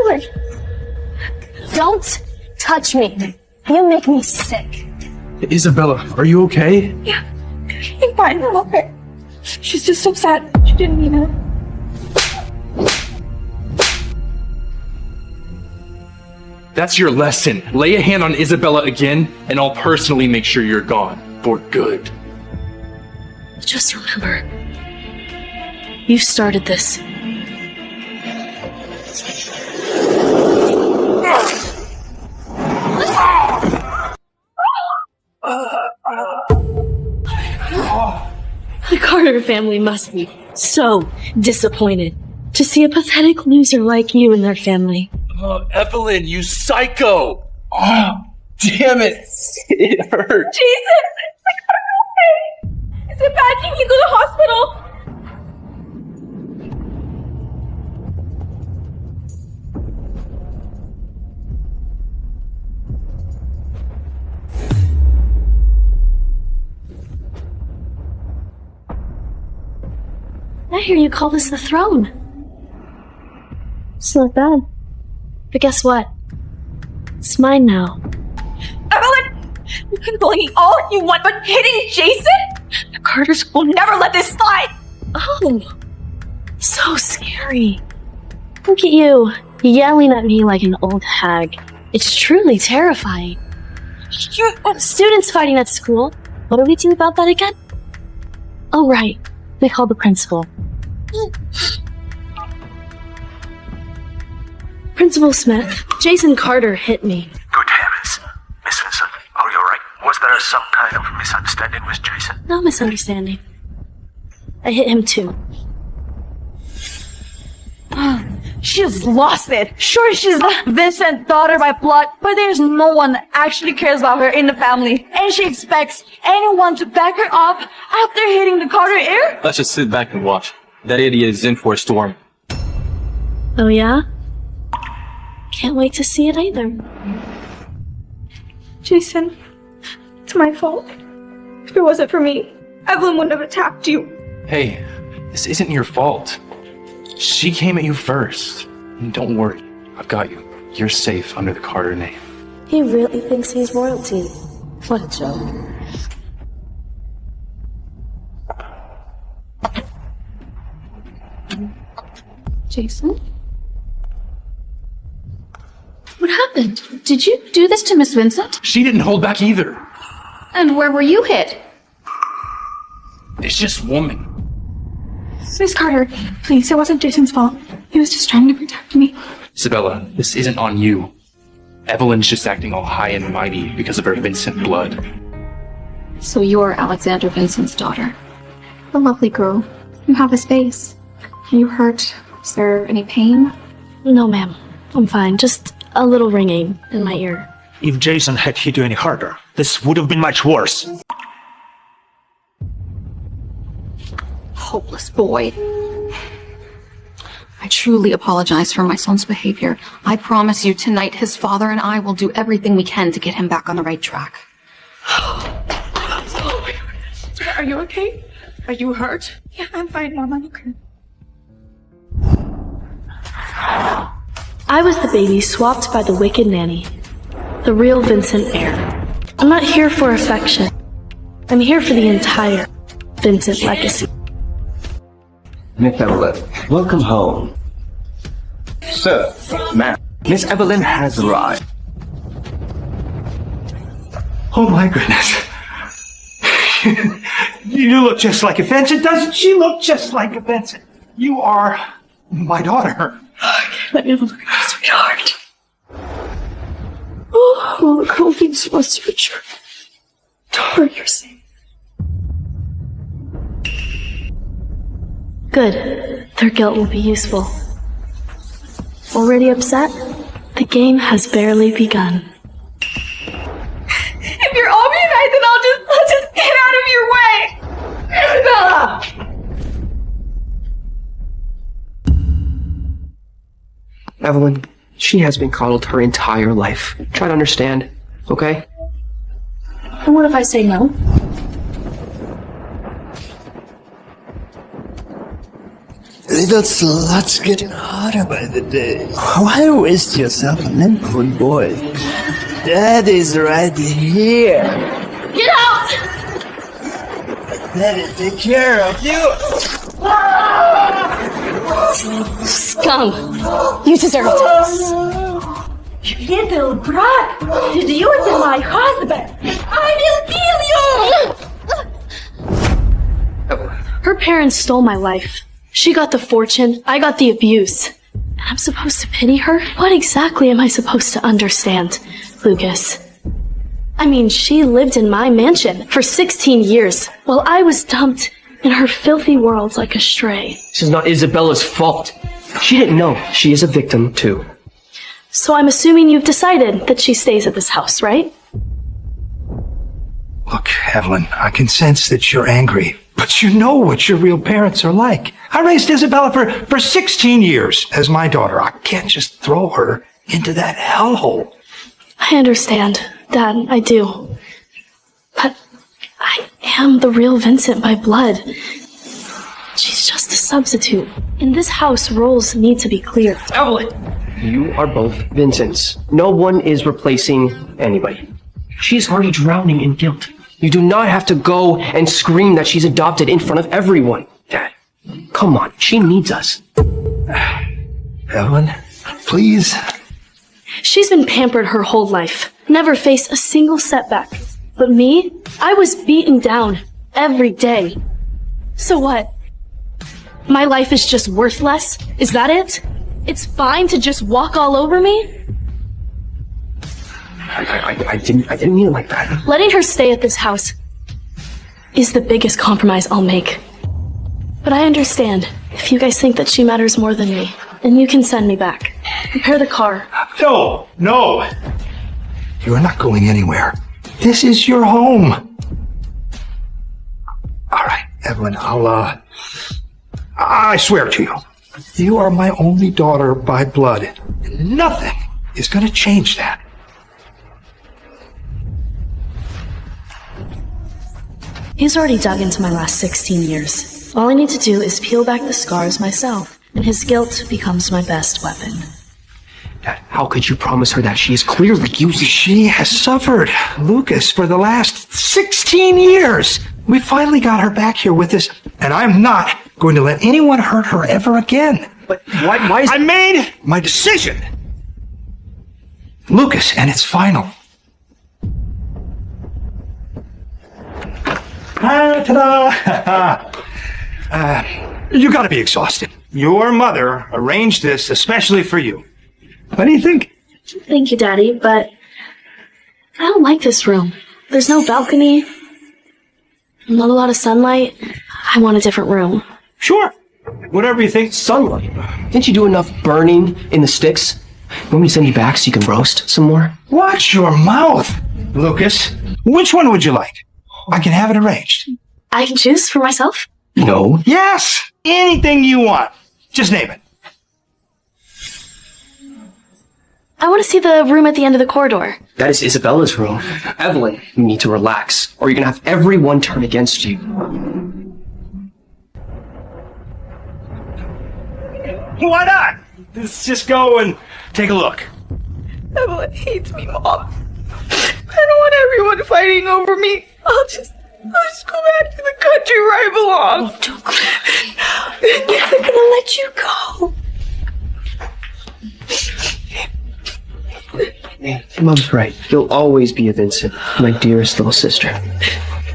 Evelyn! Don't touch me. You make me sick. Isabella, are you okay? Yeah, I'm fine. I'm okay. She's just so sad. She didn't mean it. That's your lesson. Lay a hand on Isabella again, and I'll personally make sure you're gone. For good. Just remember, you started this. The Carter family must be so disappointed to see a pathetic loser like you in their family. Oh, Evelyn, you psycho! Oh, damn it! It hurt. Jason! Is it bad? Can you go to the hospital? I hear you call this the throne. It's not bad. But guess what? It's mine now. Evelyn! You can bully all you want, but hitting Jason? The Carters will never let this slide! Oh, so scary. Look at you, yelling at me like an old hag. It's truly terrifying. Students fighting at school. What do we do about that again? Oh, right. They called the principal. Principal Smith, Jason Carter hit me. Good heavens. Miss Vincent, are you alright? Was there some kind of misunderstanding with Jason? No misunderstanding. I hit him too. She's lost it. Sure, she's Vincent's daughter by blood, but there's no one that actually cares about her in the family. And she expects anyone to back her up after hitting the Carter heir? Let's just sit back and watch. That idiot is in for a storm. Oh yeah? Can't wait to see it either. Jason, it's my fault. If it wasn't for me, Evelyn wouldn't have attacked you. Hey, this isn't your fault. She came at you first. And don't worry, I've got you. You're safe under the Carter name. He really thinks he's royalty. What a joke. Jason? What happened? Did you do this to Miss Vincent? She didn't hold back either. And where were you hit? It's just woman. Miss Carter, please, it wasn't Jason's fault. He was just trying to protect me. Isabella, this isn't on you. Evelyn's just acting all high and mighty because of her Vincent blood. So you're Alexander Vincent's daughter. A lovely girl. You have his face. Are you hurt? Is there any pain? No, ma'am. I'm fine. Just a little ringing in my ear. If Jason had hit you any harder, this would have been much worse. Hopeless boy. I truly apologize for my son's behavior. I promise you tonight his father and I will do everything we can to get him back on the right track. Are you okay? Are you hurt? Yeah, I'm fine, Mom. I'm okay. I was the baby swapped by the wicked nanny. The real Vincent heir. I'm not here for affection. I'm here for the entire Vincent legacy. Miss Evelyn, welcome home. Sir, ma'am, Miss Evelyn has arrived. Oh my goodness. You look just like a Vincent. Doesn't she look just like a Vincent? You are my daughter. Let me have a look at my sweetheart. Oh, look how things was to mature. Daughter, you're safe. Good. Their guilt will be useful. Already upset? The game has barely begun. If you're all reunited, then I'll just get out of your way! Isabella! Evelyn, she has been coddled her entire life. Try to understand, okay? And what if I say no? little slut's getting hotter by the day. Why waste yourself on them good boys? Daddy's right here. Get out! Daddy, take care of you. Scum! You deserve this. You little brat! Did you kill my husband? I will kill you! Her parents stole my life. She got the fortune, I got the abuse. And I'm supposed to pity her? What exactly am I supposed to understand, Lucas? I mean, she lived in my mansion for 16 years, while I was dumped in her filthy world like a stray. This is not Isabella's fault. She didn't know. She is a victim, too. So I'm assuming you've decided that she stays at this house, right? Look, Evelyn, I can sense that you're angry, but you know what your real parents are like. I raised Isabella for 16 years as my daughter. I can't just throw her into that hellhole. I understand, Dad, I do. But I am the real Vincent by blood. She's just a substitute. In this house, roles need to be clear. Evelyn! You are both Vincents. No one is replacing anybody. She's already drowning in guilt. You do not have to go and scream that she's adopted in front of everyone. Dad, come on. She needs us. Evelyn, please. She's been pampered her whole life. Never faced a single setback. But me? I was beaten down every day. So what? My life is just worthless? Is that it? It's fine to just walk all over me? I didn't mean it like that. Letting her stay at this house is the biggest compromise I'll make. But I understand if you guys think that she matters more than me, and you can send me back. Prepare the car. No. You are not going anywhere. This is your home. All right, Evelyn, I swear to you, you are my only daughter by blood. Nothing is going to change that. He's already dug into my last 16 years. All I need to do is peel back the scars myself, and his guilt becomes my best weapon. Dad, how could you promise her that? She is clearly using... She has suffered, Lucas, for the last 16 years. We finally got her back here with us, and I'm not going to let anyone hurt her ever again. But why is... I made my decision, Lucas, and it's final. Ta-da! You gotta be exhausted. Your mother arranged this especially for you. What do you think? Thank you, Daddy, but I don't like this room. There's no balcony, not a lot of sunlight. I want a different room. Sure. Whatever you think. Sunlight? Didn't you do enough burning in the sticks? You want me to send you back so you can roast some more? Watch your mouth, Lucas. Which one would you like? I can have it arranged. I can choose for myself? No. Yes! Anything you want. Just name it. I want to see the room at the end of the corridor. That is Isabella's room. Evelyn, you need to relax, or you're gonna have everyone turn against you. Why not? Let's just go and take a look. Evelyn hates me, Mom. I don't want everyone fighting over me. I'll just go back to the country where I belong. Oh, don't cry. I'm never gonna let you go. Mom's right. You'll always be a Vincent, my dearest little sister.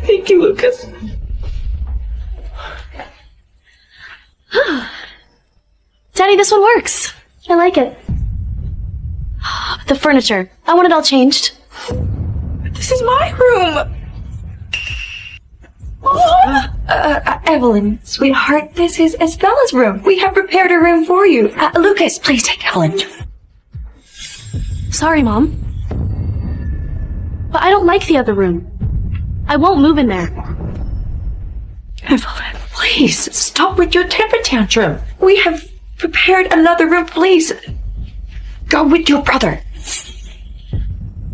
Thank you, Lucas. Daddy, this one works. I like it. The furniture. I want it all changed. This is my room. Evelyn, sweetheart, this is Isabella's room. We have prepared a room for you. Lucas, please take Evelyn. Sorry, Mom. But I don't like the other room. I won't move in there. Evelyn, please, stop with your temper tantrum. We have prepared another room, please. Go with your brother.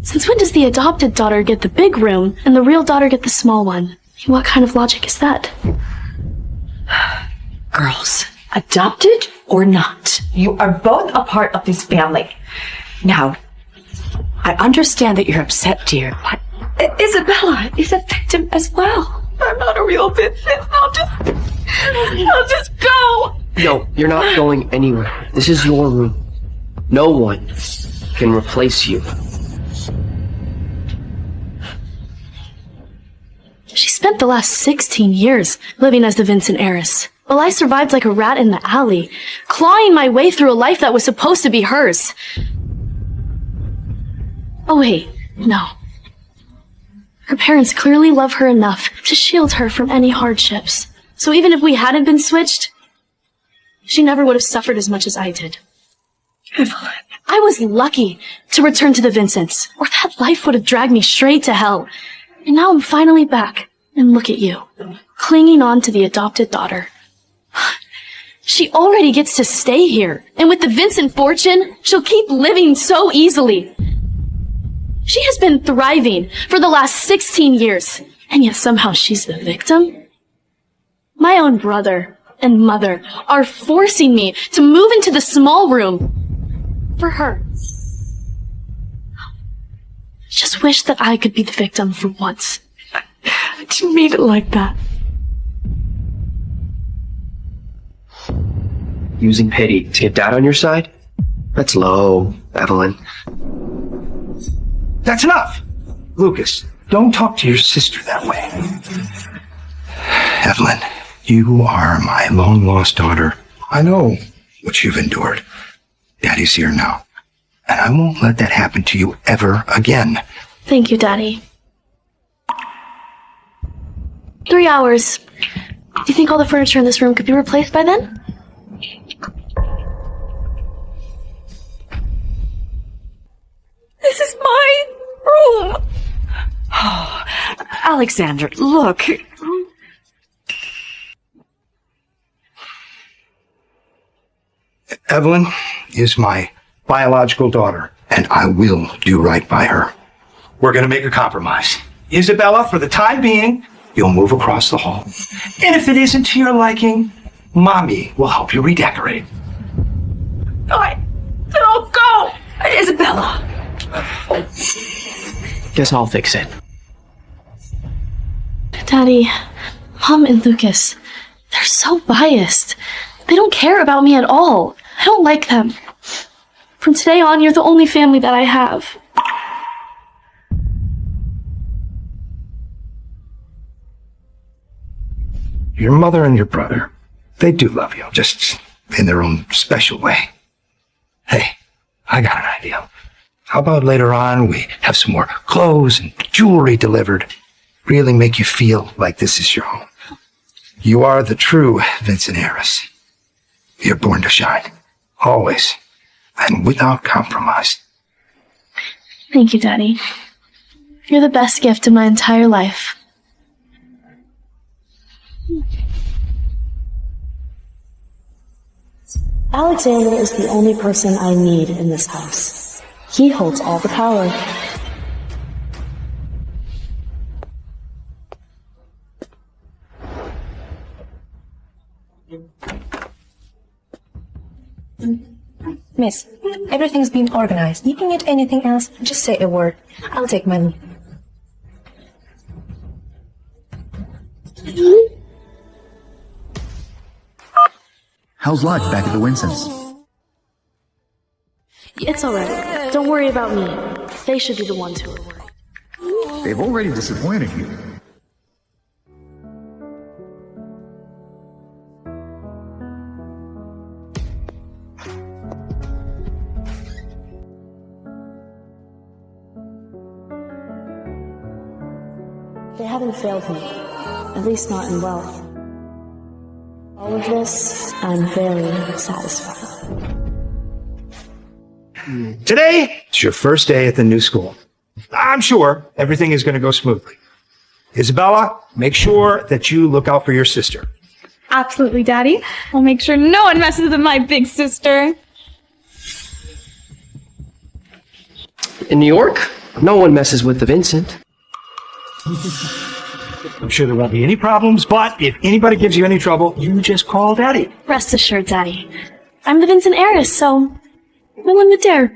Since when does the adopted daughter get the big room and the real daughter get the small one? What kind of logic is that? Girls, adopted or not, you are both a part of this family. Now, I understand that you're upset, dear, but Isabella is a victim as well. I'm not a real victim. I'll just go. No, you're not going anywhere. This is your room. No one can replace you. She spent the last 16 years living as the Vincent heiress, while I survived like a rat in the alley, clawing my way through a life that was supposed to be hers. Oh wait, no. Her parents clearly love her enough to shield her from any hardships. So even if we hadn't been switched, she never would have suffered as much as I did. Evelyn. I was lucky to return to the Vincents, or that life would have dragged me straight to hell. And now I'm finally back, and look at you, clinging on to the adopted daughter. She already gets to stay here, and with the Vincent fortune, she'll keep living so easily. She has been thriving for the last 16 years, and yet somehow she's the victim? My own brother and mother are forcing me to move into the small room for her. Just wish that I could be the victim for once. I didn't mean it like that. Using pity to get Dad on your side? That's low, Evelyn. That's enough! Lucas, don't talk to your sister that way. Evelyn, you are my long-lost daughter. I know what you've endured. Daddy's here now, and I won't let that happen to you ever again. Thank you, Daddy. 3 hours. Do you think all the furniture in this room could be replaced by then? This is my room. Oh, Alexander, look. Evelyn is my biological daughter, and I will do right by her. We're going to make a compromise. Isabella, for the time being, you'll move across the hall. And if it isn't to your liking, Mommy will help you redecorate. Then I'll go. Isabella. Guess I'll fix it. Daddy, Mom and Lucas, they're so biased. They don't care about me at all. I don't like them. From today on, you're the only family that I have. Your mother and your brother, they do love you, just in their own special way. Hey, I got an idea. How about later on we have some more clothes and jewelry delivered? Really make you feel like this is your home. You are the true Vincent heiress. You're born to shine. Always. And without compromise. Thank you, Daddy. You're the best gift of my entire life. Alexander is the only person I need in this house. He holds all the power. Miss, everything's been organized. You can get anything else, just say a word. I'll take money. How's life back at the Winsons? It's alright. Don't worry about me. They should be the ones who are worried. They've already disappointed you. They haven't failed me. At least not in wealth. All of this, I'm very satisfied. Today, it's your first day at the new school. I'm sure everything is going to go smoothly. Isabella, make sure that you look out for your sister. Absolutely, Daddy. I'll make sure no one messes with my big sister. In New York, no one messes with the Vincent. I'm sure there won't be any problems, but if anybody gives you any trouble, you just call Daddy. Rest assured, Daddy. I'm the Vincent heiress, so no one would dare.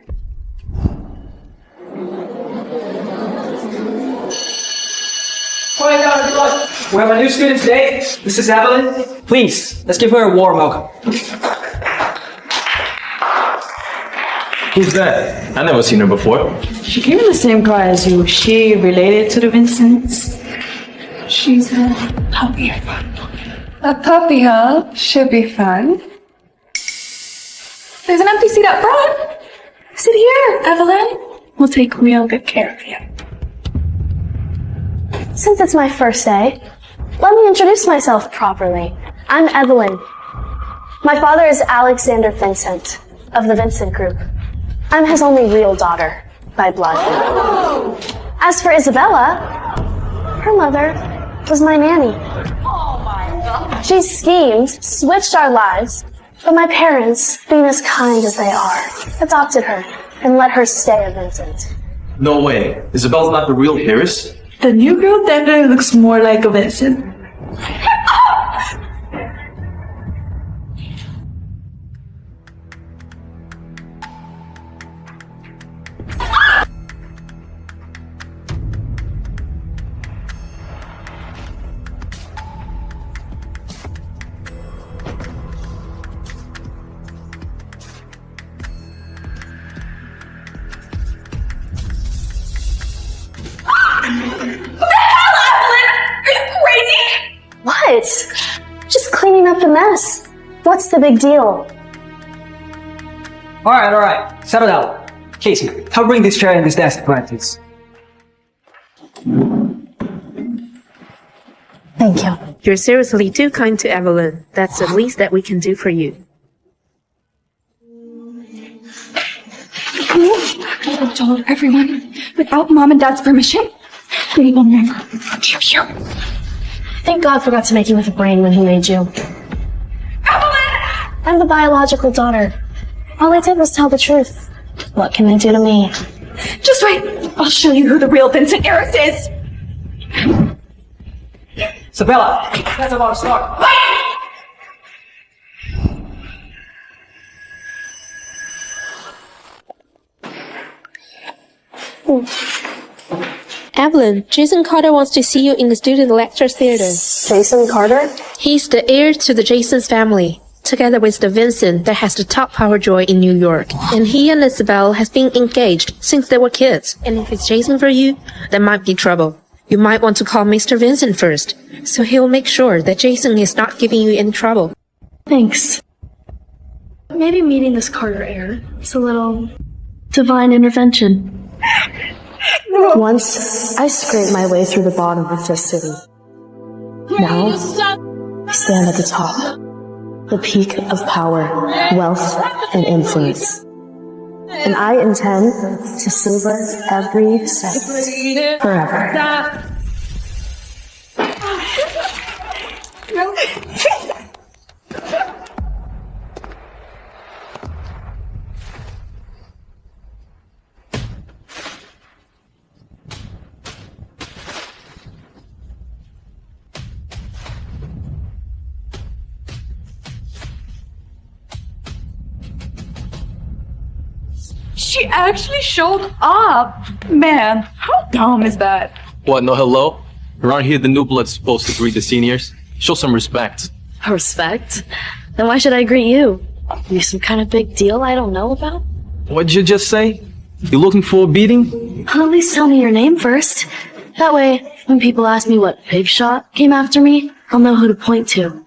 Alright now everyone, we have a new student today. This is Evelyn. Please, let's give her a warm welcome. Who's that? I've never seen her before. She came in the same car as you. She related to the Vincents. She's a puppy. A puppy, huh? Should be fun. There's an empty seat up front. Sit here, Evelyn. We'll take real good care of you. Since it's my first day, let me introduce myself properly. I'm Evelyn. My father is Alexander Vincent of the Vincent Group. I'm his only real daughter by blood. As for Isabella, her mother was my nanny. She schemed, switched our lives, but my parents, being as kind as they are, adopted her and let her stay a Vincent. No way. Isabella's not the real Heiress? The new girl definitely looks more like a Vincent. What? Just cleaning up the mess. What's the big deal? Alright. Settle down. Casey, help bring this chair and this desk to please. Thank you. You're seriously too kind to Evelyn. That's the least that we can do for you. I told everyone without Mom and Dad's permission. They will never forgive you. Thank God forgot to make you with a brain when he made you. Evelyn! I'm the biological daughter. All I did was tell the truth. What can they do to me? Just wait! I'll show you who the real Vincent heiress is! Isabella, that's about to start. Evelyn, Jason Carter wants to see you in the student lecture theater. Jason Carter? He's the heir to the Jason's family, together with the Vincent that has the top power joy in New York. And he and Isabel has been engaged since they were kids. And if it's Jason for you, there might be trouble. You might want to call Mr. Vincent first, so he'll make sure that Jason is not giving you any trouble. Thanks. Maybe meeting this Carter heir is a little divine intervention. Once, I scraped my way through the bottom of this city. Now, I stand at the top, the peak of power, wealth, and influence. And I intend to savor every second forever. She actually showed up! Man, how dumb is that? What, no hello? Around here, the new blood's supposed to greet the seniors. Show some respect. Respect? Then why should I greet you? You some kind of big deal I don't know about? What'd you just say? You looking for a beating? Well, at least tell me your name first. That way, when people ask me what big shot came after me, I'll know who to point to.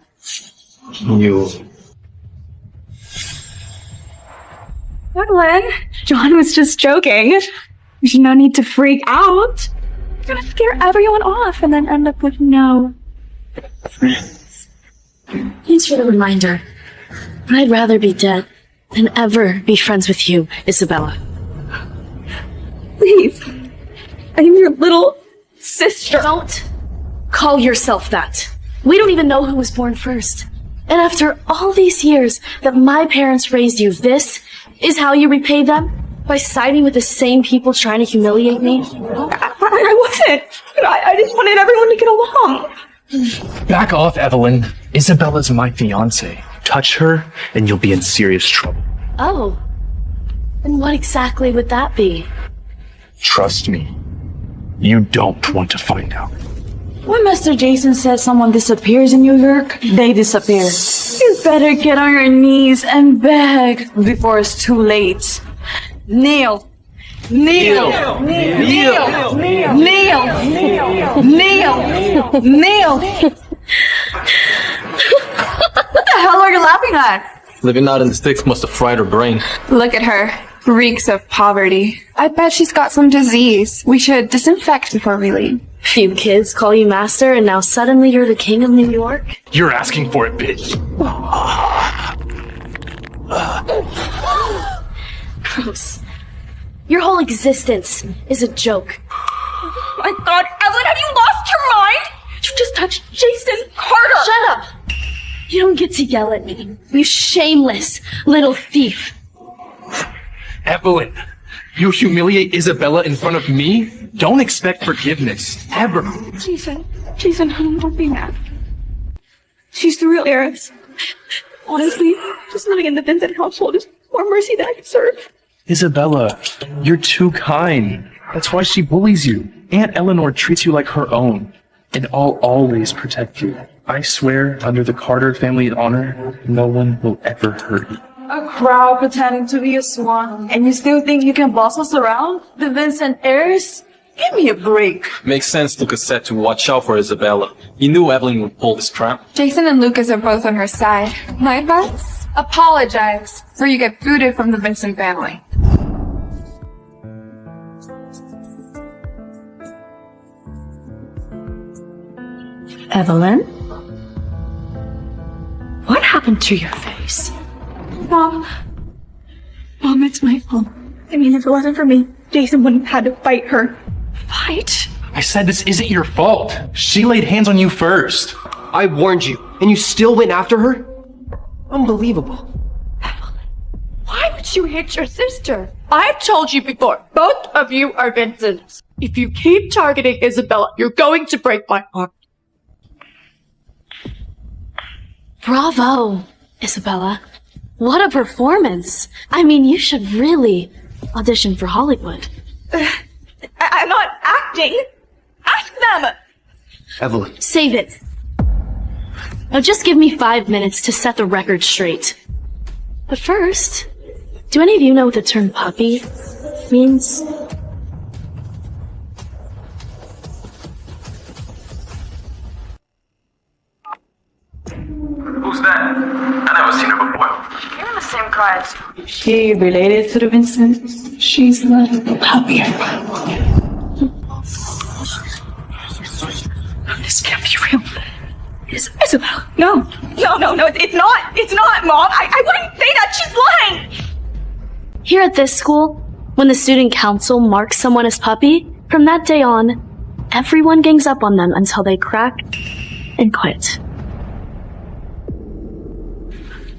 You. Evelyn, John was just joking. There's no need to freak out. You're gonna scare everyone off and then end up with no friends. Thanks for the reminder. But I'd rather be dead than ever be friends with you, Isabella. Please. I'm your little sister. Don't call yourself that. We don't even know who was born first. And after all these years that my parents raised you, this is how you repay them? By siding with the same people trying to humiliate me? I wasn't. I just wanted everyone to get along. Back off, Evelyn. Isabella's my fiance. Touch her, and you'll be in serious trouble. Oh. And what exactly would that be? Trust me. You don't want to find out. When Mr. Jason says someone disappears in New York, they disappear. You better get on your knees and beg before it's too late. Kneel. Kneel. Kneel. Kneel. Kneel. Kneel. Kneel. What the hell are you laughing at? Living out in the sticks must have fried her brain. Look at her. Reeks of poverty. I bet she's got some disease. We should disinfect before we leave. Few kids call you master, and now suddenly you're the king of New York? You're asking for it, bitch. Gross. Your whole existence is a joke. My God, Evelyn, have you lost your mind? You just touched Jason Carter. Shut up! You don't get to yell at me, you shameless little thief. Evelyn, you humiliate Isabella in front of me? Don't expect forgiveness, ever. Jason, honey, don't be mad. She's the real heiress. Honestly, just living in the Vincent household is more mercy than I deserve. Isabella, you're too kind. That's why she bullies you. Aunt Eleanor treats you like her own. And I'll always protect you. I swear, under the Carter family's honor, no one will ever hurt you. A crowd pretending to be a swan, and you still think you can boss us around? The Vincent heirs? Give me a break. Makes sense Lucas said to watch out for Isabella. He knew Evelyn would pull this trap. Jason and Lucas are both on her side. My advice? Apologize, or you get booted from the Vincent family. Evelyn? What happened to your face? Mom, it's my fault. I mean, if it wasn't for me, Jason wouldn't have had to fight her. Fight? I said this isn't your fault. She laid hands on you first. I warned you, and you still went after her? Unbelievable. Why would you hit your sister? I've told you before, both of you are Vincents. If you keep targeting Isabella, you're going to break my heart. Bravo, Isabella. What a performance. I mean, you should really audition for Hollywood. I'm not acting. Ask them. Evelyn. Save it. Now just give me 5 minutes to set the record straight. But first, do any of you know what the term puppy means? Who's that? I never seen her before. You're in the same class. Is she related to the Vincent? She's the puppy. This can't be real. Isabel. No, it's not. It's not, Mom. I wouldn't say that. She's lying. Here at this school, when the student council marks someone as puppy, from that day on, everyone gangs up on them until they crack and quit.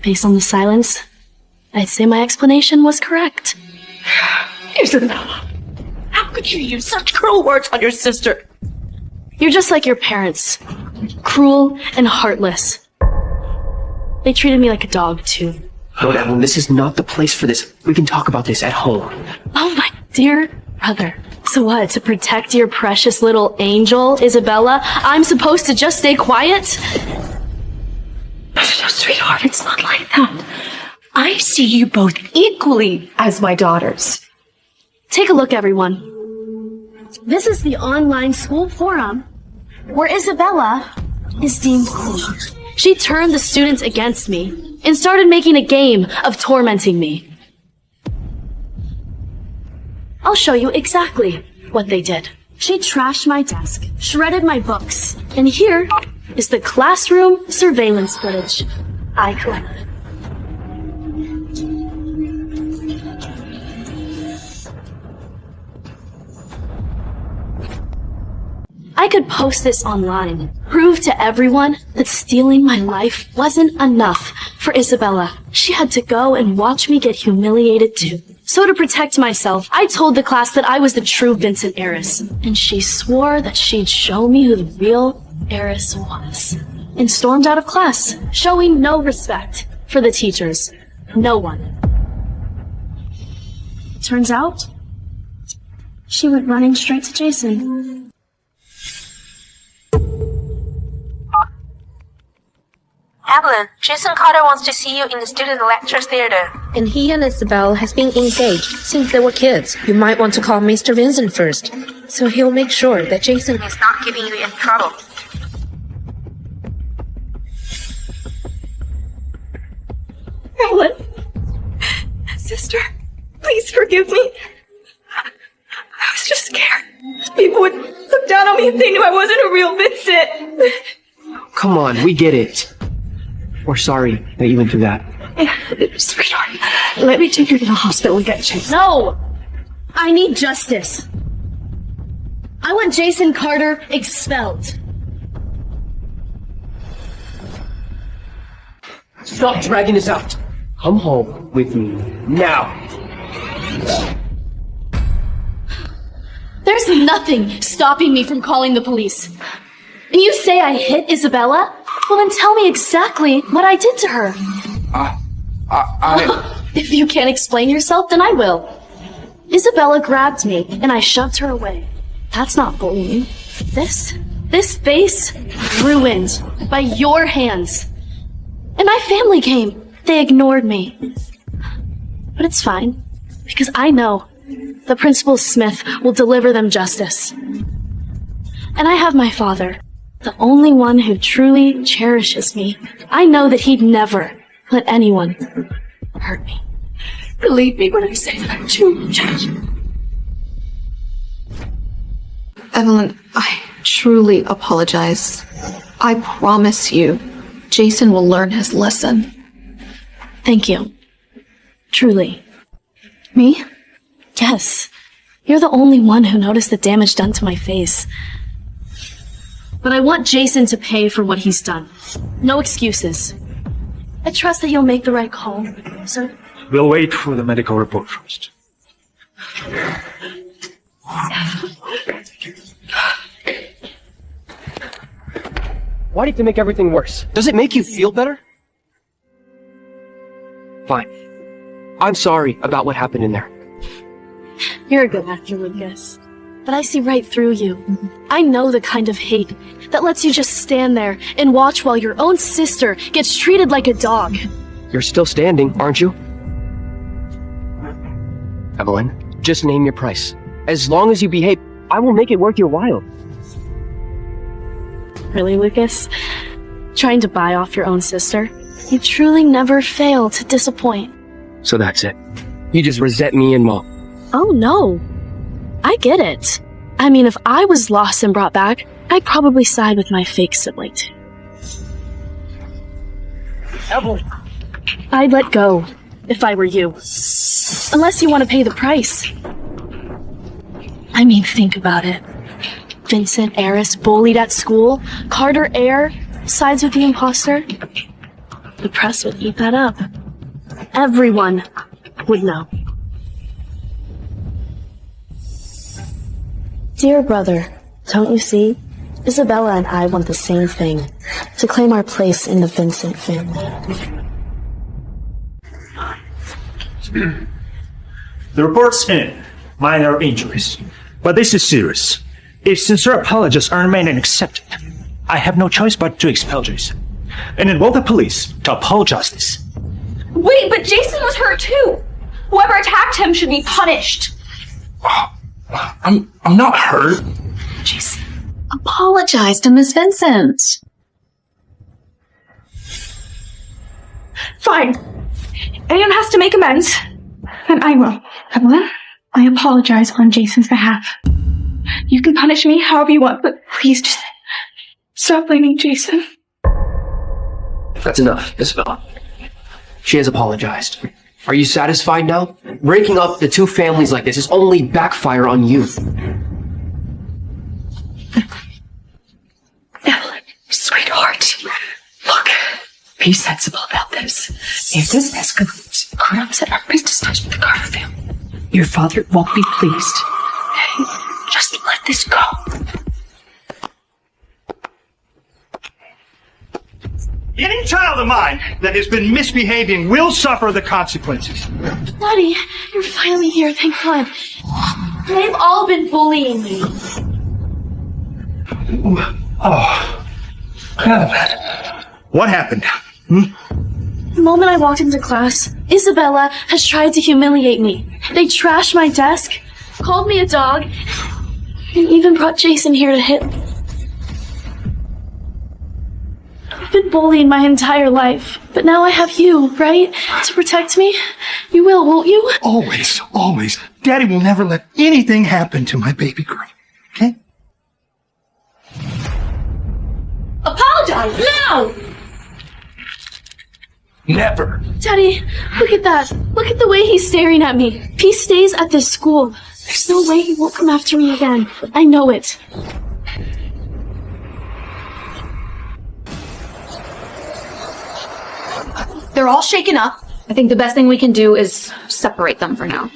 Based on the silence, I'd say my explanation was correct. Isabella, how could you use such cruel words on your sister? You're just like your parents. Cruel and heartless. They treated me like a dog, too. Lord Evelyn, this is not the place for this. We can talk about this at home. Oh, my dear brother. So what, to protect your precious little angel, Isabella, I'm supposed to just stay quiet? Sweetheart, it's not like that. I see you both equally as my daughters. Take a look, everyone. This is the online school forum where Isabella is deemed queen. She turned the students against me and started making a game of tormenting me. I'll show you exactly what they did. She trashed my desk, shredded my books, and here is the classroom surveillance footage I collected. I could post this online, prove to everyone that stealing my life wasn't enough for Isabella. She had to go and watch me get humiliated too. So to protect myself, I told the class that I was the true Vincent heiress, and she swore that she'd show me who the real heiress was, and stormed out of class, showing no respect for the teachers. No one. Turns out, she went running straight to Jason. Evelyn, Jason Carter wants to see you in the student lecture theater. And he and Isabel has been engaged since they were kids. You might want to call Mr. Vincent first, so he'll make sure that Jason is not giving you in trouble. Evelyn. Sister, please forgive me. I was just scared. People would look down on me if they knew I wasn't a real Vincent. Come on, we get it. We're sorry that you went through that. Sweetheart, let me take you to the hospital and get checked. No! I need justice. I want Jason Carter expelled. Stop dragging this out. Come home with me now. There's nothing stopping me from calling the police. And you say I hit Isabella? Well, then tell me exactly what I did to her. If you can't explain yourself, then I will. Isabella grabbed me, and I shoved her away. That's not bullying. This face ruined by your hands. And my family came. They ignored me. But it's fine, because I know that Principal Smith will deliver them justice. And I have my father, the only one who truly cherishes me. I know that he'd never let anyone hurt me. Believe me when I say that I'm too Judge. Evelyn, I truly apologize. I promise you, Jason will learn his lesson. Thank you. Truly. Me? Yes. You're the only one who noticed the damage done to my face. But I want Jason to pay for what he's done. No excuses. I trust that you'll make the right call, sir. We'll wait for the medical report first. Why do you have to make everything worse? Does it make you feel better? Fine. I'm sorry about what happened in there. You're a good actor, Lucas. But I see right through you. I know the kind of hate that lets you just stand there and watch while your own sister gets treated like a dog. You're still standing, aren't you? Evelyn, just name your price. As long as you behave, I will make it worth your while. Really, Lucas? Trying to buy off your own sister? You truly never fail to disappoint. So that's it. You just resent me and Mom. Oh, no. I get it. I mean, if I was lost and brought back, I'd probably side with my fake sibling, too. Evelyn! I'd let go, if I were you. Unless you want to pay the price. I mean, think about it. Vincent heiress bullied at school, Carter heir sides with the imposter. The press would eat that up. Everyone would know. Dear brother, don't you see? Isabella and I want the same thing. To claim our place in the Vincent family. The report's in. Minor injuries. But this is serious. If sincere apologies aren't made and accepted, I have no choice but to expel Jason. And involve the police to apologize this. Wait, but Jason was hurt too. Whoever attacked him should be punished. I'm not hurt. Jason, apologize to Miss Vincent. Fine. Anyone has to make amends. Then I will. Evelyn, I apologize on Jason's behalf. You can punish me however you want, but please just stop blaming Jason. That's enough, Isabella. She has apologized. Are you satisfied now? Breaking up the two families like this is only backfire on you. Evelyn, sweetheart, look, be sensible about this. If this escalates, it could upset our business ties with the Carter family. Your father won't be pleased. Just let this go. Any child of mine that has been misbehaving will suffer the consequences. Daddy, you're finally here, thank God. They've all been bullying me. Oh. What happened? The moment I walked into class, Isabella has tried to humiliate me. They trashed my desk, called me a dog, and even brought Jason here to hit me. I've been bullied my entire life, but now I have you, right? To protect me? You will, won't you? Always, always. Daddy will never let anything happen to my baby girl. Okay? Apologize now! Never. Daddy, look at that. Look at the way he's staring at me. If he stays at this school, there's no way he won't come after me again. I know it. They're all shaken up. I think the best thing we can do is separate them for now.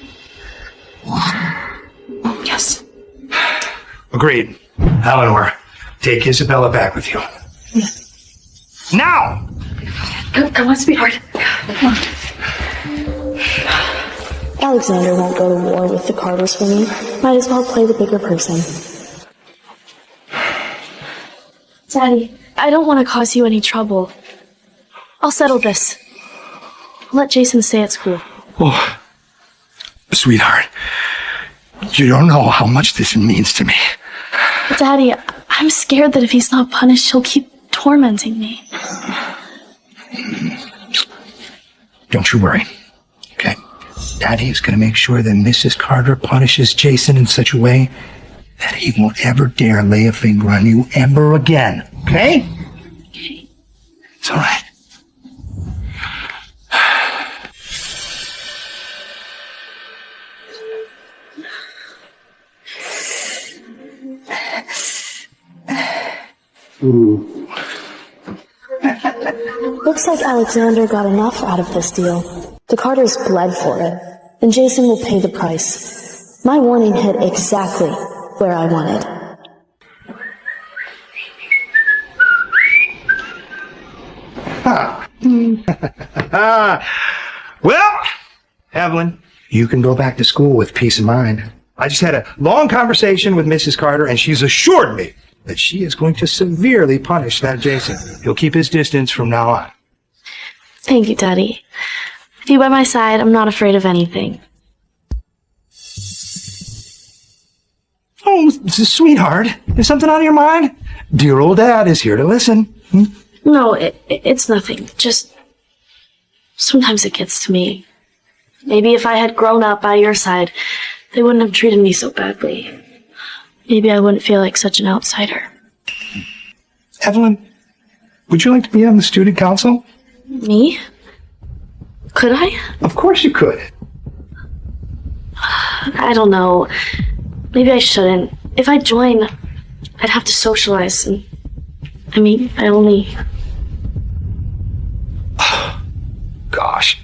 Yes. Agreed. Eleanor, take Isabella back with you. Yeah. Now! Come on, sweetheart. Alexander won't go to war with the Carters for me. Might as well play the bigger person. Daddy, I don't want to cause you any trouble. I'll settle this. Let Jason stay at school. Oh, sweetheart, you don't know how much this means to me. Daddy, I'm scared that if he's not punished, he'll keep tormenting me. Don't you worry, okay? Daddy is going to make sure that Mrs. Carter punishes Jason in such a way that he won't ever dare lay a finger on you ever again, okay? Okay. It's all right. Ooh. Looks like Alexander got enough out of this deal. The Carters bled for it, and Jason will pay the price. My warning hit exactly where I wanted. Well, Evelyn, you can go back to school with peace of mind. I just had a long conversation with Mrs. Carter, and she's assured me that she is going to severely punish that Jason. He'll keep his distance from now on. Thank you, Daddy. With you by my side, I'm not afraid of anything. Oh, sweetheart, is something on your mind? Dear old Dad is here to listen. No, it's nothing. Just sometimes it gets to me. Maybe if I had grown up by your side, they wouldn't have treated me so badly. Maybe I wouldn't feel like such an outsider. Evelyn, would you like to be on the student council? Me? Could I? Of course you could. I don't know. Maybe I shouldn't. If I join, I'd have to socialize. And I only... Gosh.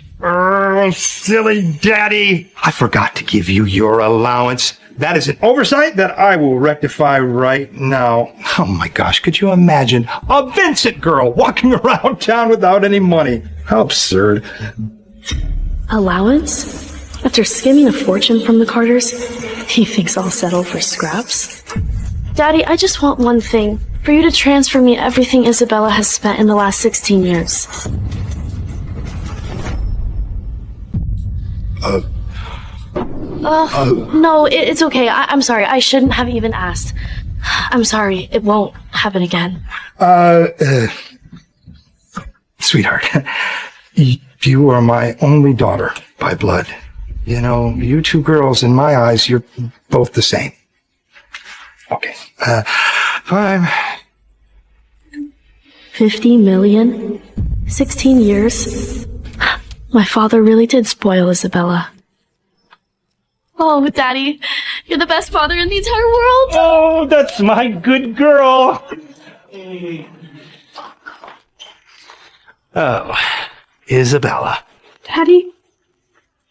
Silly Daddy. I forgot to give you your allowance. That is an oversight that I will rectify right now. Oh my gosh, could you imagine a Vincent girl walking around town without any money? How absurd. Allowance? After skimming a fortune from the Carters, he thinks I'll settle for scraps? Daddy, I just want one thing. For you to transfer me everything Isabella has spent in the last 16 years. No, it's okay. I'm sorry. I shouldn't have even asked. I'm sorry. It won't happen again. Sweetheart, you are my only daughter by blood. You know, you two girls, in my eyes, you're both the same. Okay. Fine. 50 million? 16 years? My father really did spoil Isabella. Oh, Daddy, you're the best father in the entire world. Oh, that's my good girl. Oh, Isabella. Daddy,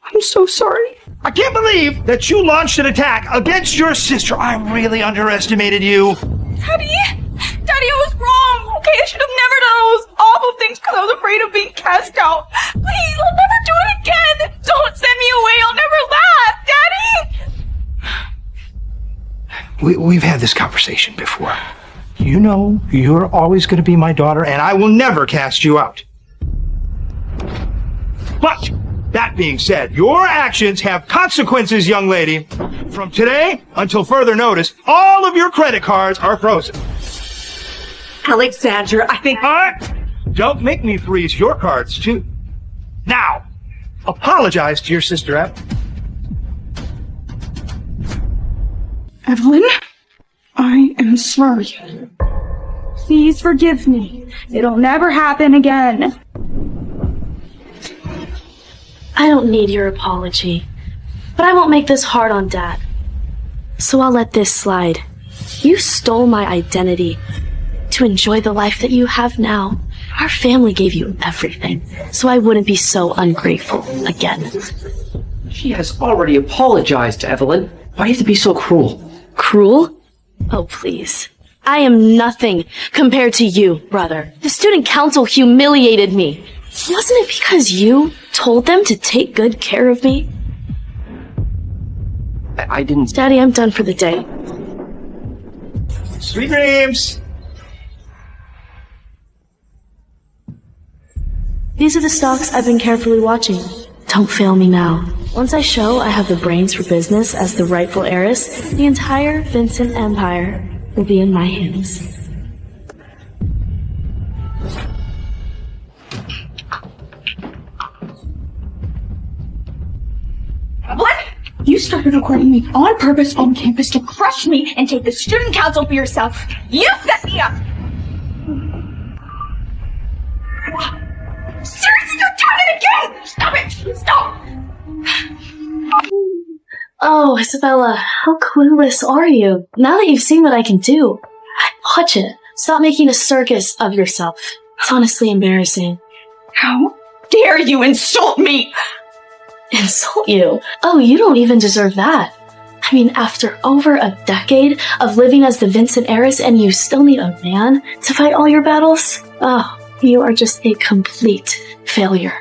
I'm so sorry. I can't believe that you launched an attack against your sister. I really underestimated you. Daddy, I was wrong. Okay, I should have never done all those awful things because I was afraid of being cast out. Please, I'll never do it again. Don't send me away. I'll never laugh, Daddy. We've had this conversation before. You know, you're always going to be my daughter, and I will never cast you out. But, that being said, your actions have consequences, young lady. From today until further notice, all of your credit cards are frozen. Alexander, I think... Don't make me freeze your cards, too. Now, apologize to your sister, Evelyn, I am sorry. Please forgive me. It'll never happen again. I don't need your apology, but I won't make this hard on Dad. So I'll let this slide. You stole my identity to enjoy the life that you have now. Our family gave you everything, so I wouldn't be so ungrateful again. She has already apologized to Evelyn. Why do you have to be so cruel? Cruel? Oh, please. I am nothing compared to you, brother. The student council humiliated me. Wasn't it because you told them to take good care of me? I didn't... Daddy, I'm done for the day. Sweet dreams! These are the stocks I've been carefully watching. Don't fail me now. Once I show I have the brains for business as the rightful heiress, the entire Vincent empire will be in my hands. What? You started recording me on purpose on campus to crush me and take the student council for yourself. You set me up! Seriously, you're doing it again! Stop it! Stop! Oh, Isabella, how clueless are you? Now that you've seen what I can do, watch it. Stop making a circus of yourself. It's honestly embarrassing. How dare you insult me? Insult you? Oh, you don't even deserve that. I mean, after over a decade of living as the Vincent heiress and you still need a man to fight all your battles? Oh, you are just a complete failure.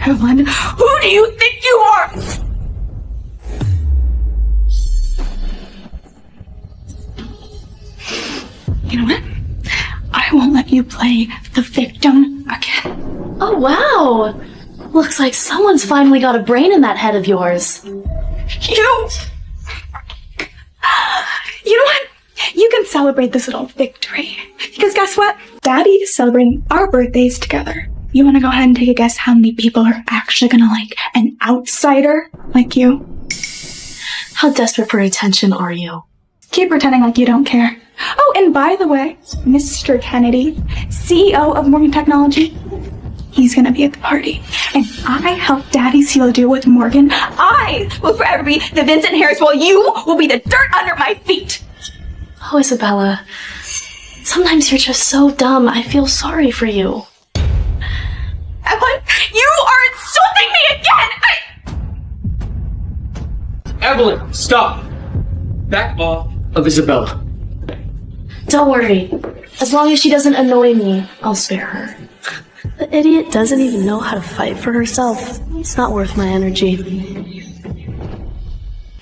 Evelyn, who do you think you are? You know what? I won't let you play the victim again. Oh, wow! Looks like someone's finally got a brain in that head of yours. You know what? You can celebrate this little victory. Because guess what? Daddy is celebrating our birthdays together. You want to go ahead and take a guess how many people are actually gonna like an outsider like you? How desperate for attention are you? Keep pretending like you don't care. Oh, and by the way, Mr. Kennedy, CEO of Morgan Technology, he's gonna be at the party. And I helped Daddy seal a deal with Morgan. I will forever be the Vincent Harris while you will be the dirt under my feet. Oh, Isabella. Sometimes you're just so dumb. I feel sorry for you. Evelyn, you are insulting me again! Evelyn, stop! Back off of Isabella. Don't worry. As long as she doesn't annoy me, I'll spare her. The idiot doesn't even know how to fight for herself. It's not worth my energy.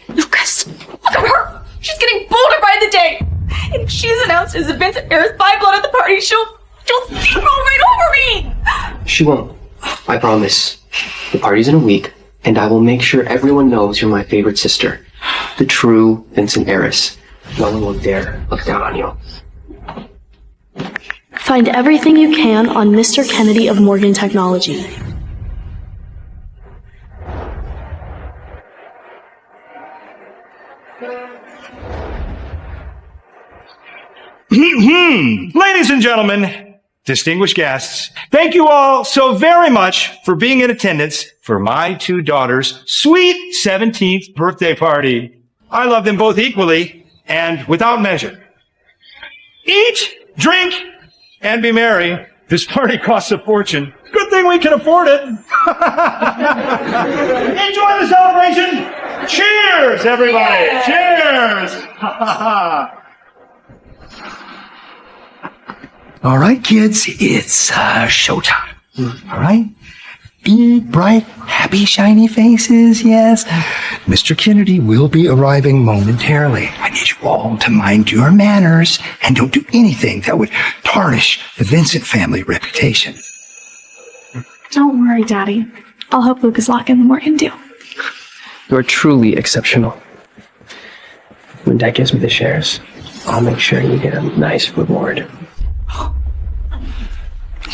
Lucas, look at her! She's getting bolder by the day! And if she's announced as a Vincent Harris by blood at the party, she'll steamroll right over me! She won't. I promise. The party's in a week, and I will make sure everyone knows you're my favorite sister. The true Vincent heiress. No one will dare look down on you. Find everything you can on Mr. Kennedy of Morgan Technology. Ladies and gentlemen, distinguished guests, thank you all so very much for being in attendance for my two daughters' sweet 17th birthday party. I love them both equally and without measure. Eat, drink, and be merry. This party costs a fortune. Good thing we can afford it. Enjoy the celebration. Cheers, everybody. Cheers. All right, kids, it's showtime. All right? Big, bright, happy, shiny faces, yes. Mr. Kennedy will be arriving momentarily. I need you all to mind your manners and don't do anything that would tarnish the Vincent family reputation. Don't worry, Daddy. I'll help Lucas lock in the Morgan deal. You're truly exceptional. When Dad gives me the shares, I'll make sure you get a nice reward.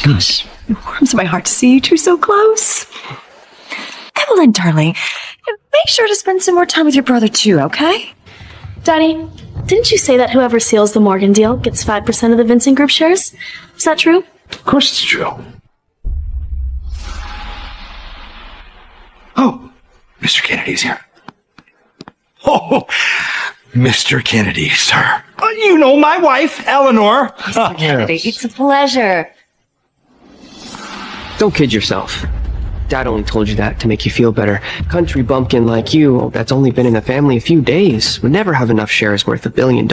Gosh, it warms my heart to see you two so close. Evelyn, darling, make sure to spend some more time with your brother too, okay? Daddy, didn't you say that whoever seals the Morgan deal gets 5% of the Vincent Group shares? Is that true? Of course it's true. Oh, Mr. Kennedy's here. Oh, Mr. Kennedy, sir. You know my wife, Eleanor. Mr. Kennedy, it's a pleasure. Don't kid yourself. Dad only told you that to make you feel better. Country bumpkin like you, that's only been in the family a few days, would never have enough shares worth $1 billion.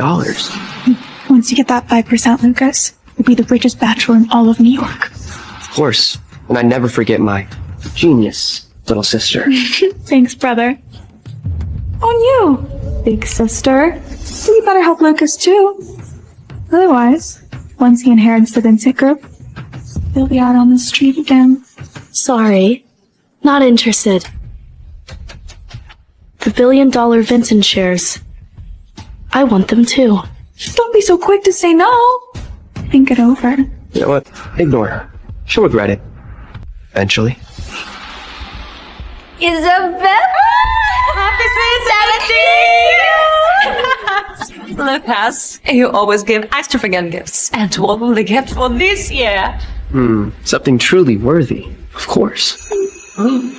Once you get that 5%, Lucas, you'll be the richest bachelor in all of New York. Of course. And I never forget my genius little sister. Thanks, brother. On you, big sister. You better help Lucas too. Otherwise, once he inherits the Vincent Group, he'll be out on the street again. Sorry. Not interested. The $1 billion Vincent shares. I want them too. Don't be so quick to say no. Think it over. You know what? Ignore her. She'll regret it. Eventually. Isabella! Happy sweet 17! Lucas, you always give extravagant gifts. And what will the gift for this year? Something truly worthy. Of course. You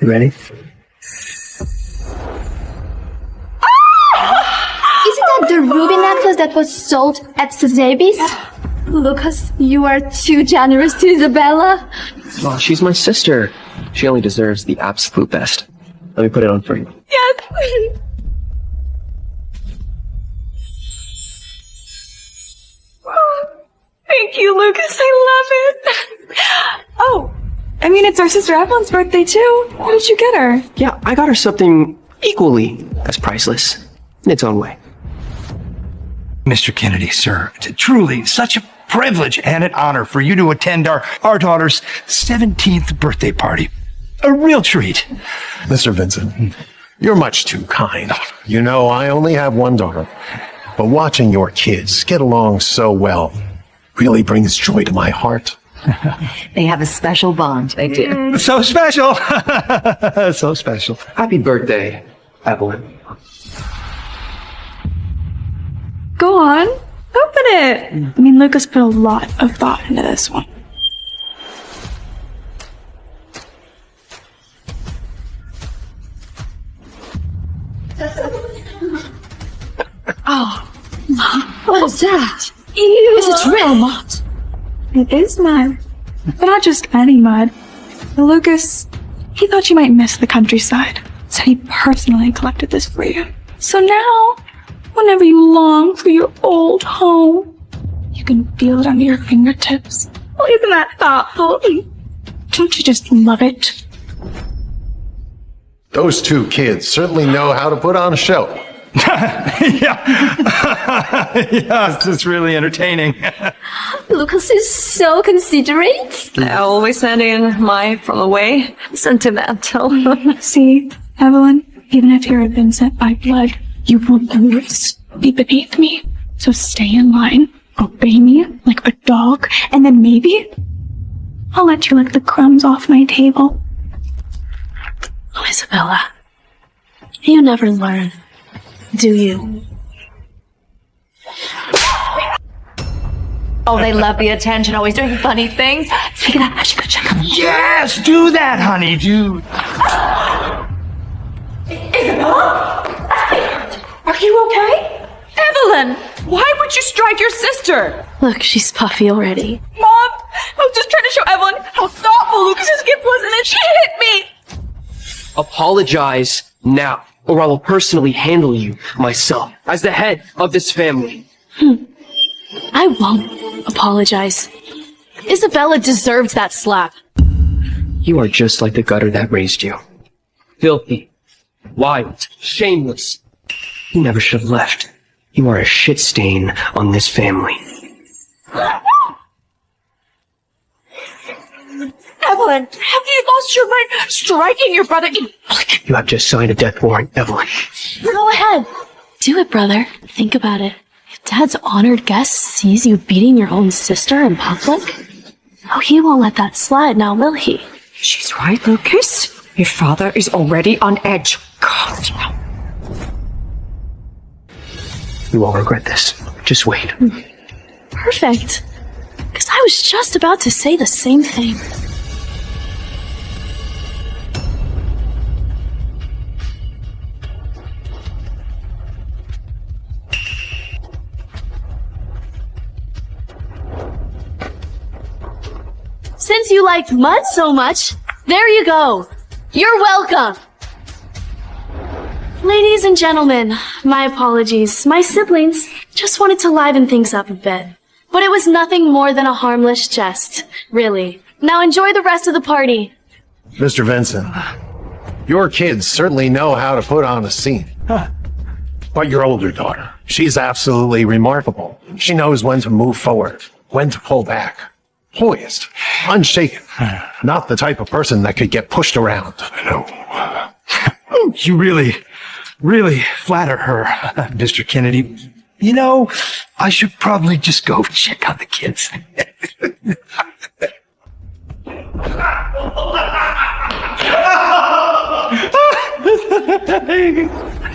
ready? Isn't that the ruby necklace that was sold at Sotheby's? Lucas, you are too generous to Isabella. Well, she's my sister. She only deserves the absolute best. Let me put it on for you. Yes! Thank you, Lucas. I love it. Oh, I mean, it's our sister Evelyn's birthday too. What did you get her? Yeah, I got her something equally as priceless in its own way. Mr. Kennedy, sir, truly such a privilege and an honor for you to attend our daughter's 17th birthday party. A real treat. Mr. Vincent, you're much too kind. You know, I only have one daughter, but watching your kids get along so well really brings joy to my heart. They have a special bond, they do. So special. So special. Happy birthday, Evelyn. Go on, open it. I mean, Lucas put a lot of thought into this one. Oh, what is that? Ew. Is it real mud? It is mud, but not just any mud. Lucas, he thought you might miss the countryside, so he personally collected this for you. So now, whenever you long for your old home, you can feel it under your fingertips. Oh, isn't that thoughtful? Don't you just love it? Those two kids certainly know how to put on a show. Yeah, it's really entertaining. Lucas is so considerate. I always send in mine from away. Sentimental. See, Evelyn, even if you're a Vincent by blood, you will always be beneath me. So stay in line, obey me like a dog, and then maybe I'll let you lick the crumbs off my table. Oh, Isabella. You never learn, do you? Oh, they love the attention, always doing funny things. Speaking of that, I should go check on them. Yes, do that, honey, dude. Isabella? Are you okay? Evelyn! Why would you strike your sister? Look, she's puffy already. Mom, I was just trying to show Evelyn how thoughtful Lucas's gift was, and then she hit me. Apologize now, or I will personally handle you myself as the head of this family. I won't apologize. Isabella deserves that slap. You are just like the gutter that raised you. Filthy, wild, shameless. You never should have left. You are a shit stain on this family. Evelyn, have you lost your mind striking your brother? You have just signed a death warrant, Evelyn. Go ahead. Do it, brother. Think about it. If Dad's honored guest sees you beating your own sister in public, oh, he won't let that slide now, will he? She's right, Lucas. Your father is already on edge. God. You won't regret this. Just wait. Perfect. Because I was just about to say the same thing. Since you liked mud so much, there you go. You're welcome. Ladies and gentlemen, my apologies. My siblings just wanted to liven things up a bit. But it was nothing more than a harmless jest, really. Now enjoy the rest of the party. Mr. Vincent, your kids certainly know how to put on a scene. But your older daughter, she's absolutely remarkable. She knows when to move forward, when to pull back. Poised, unshaken. Not the type of person that could get pushed around. I know. You really flatter her, Mr. Kennedy. You know, I should probably just go check on the kids.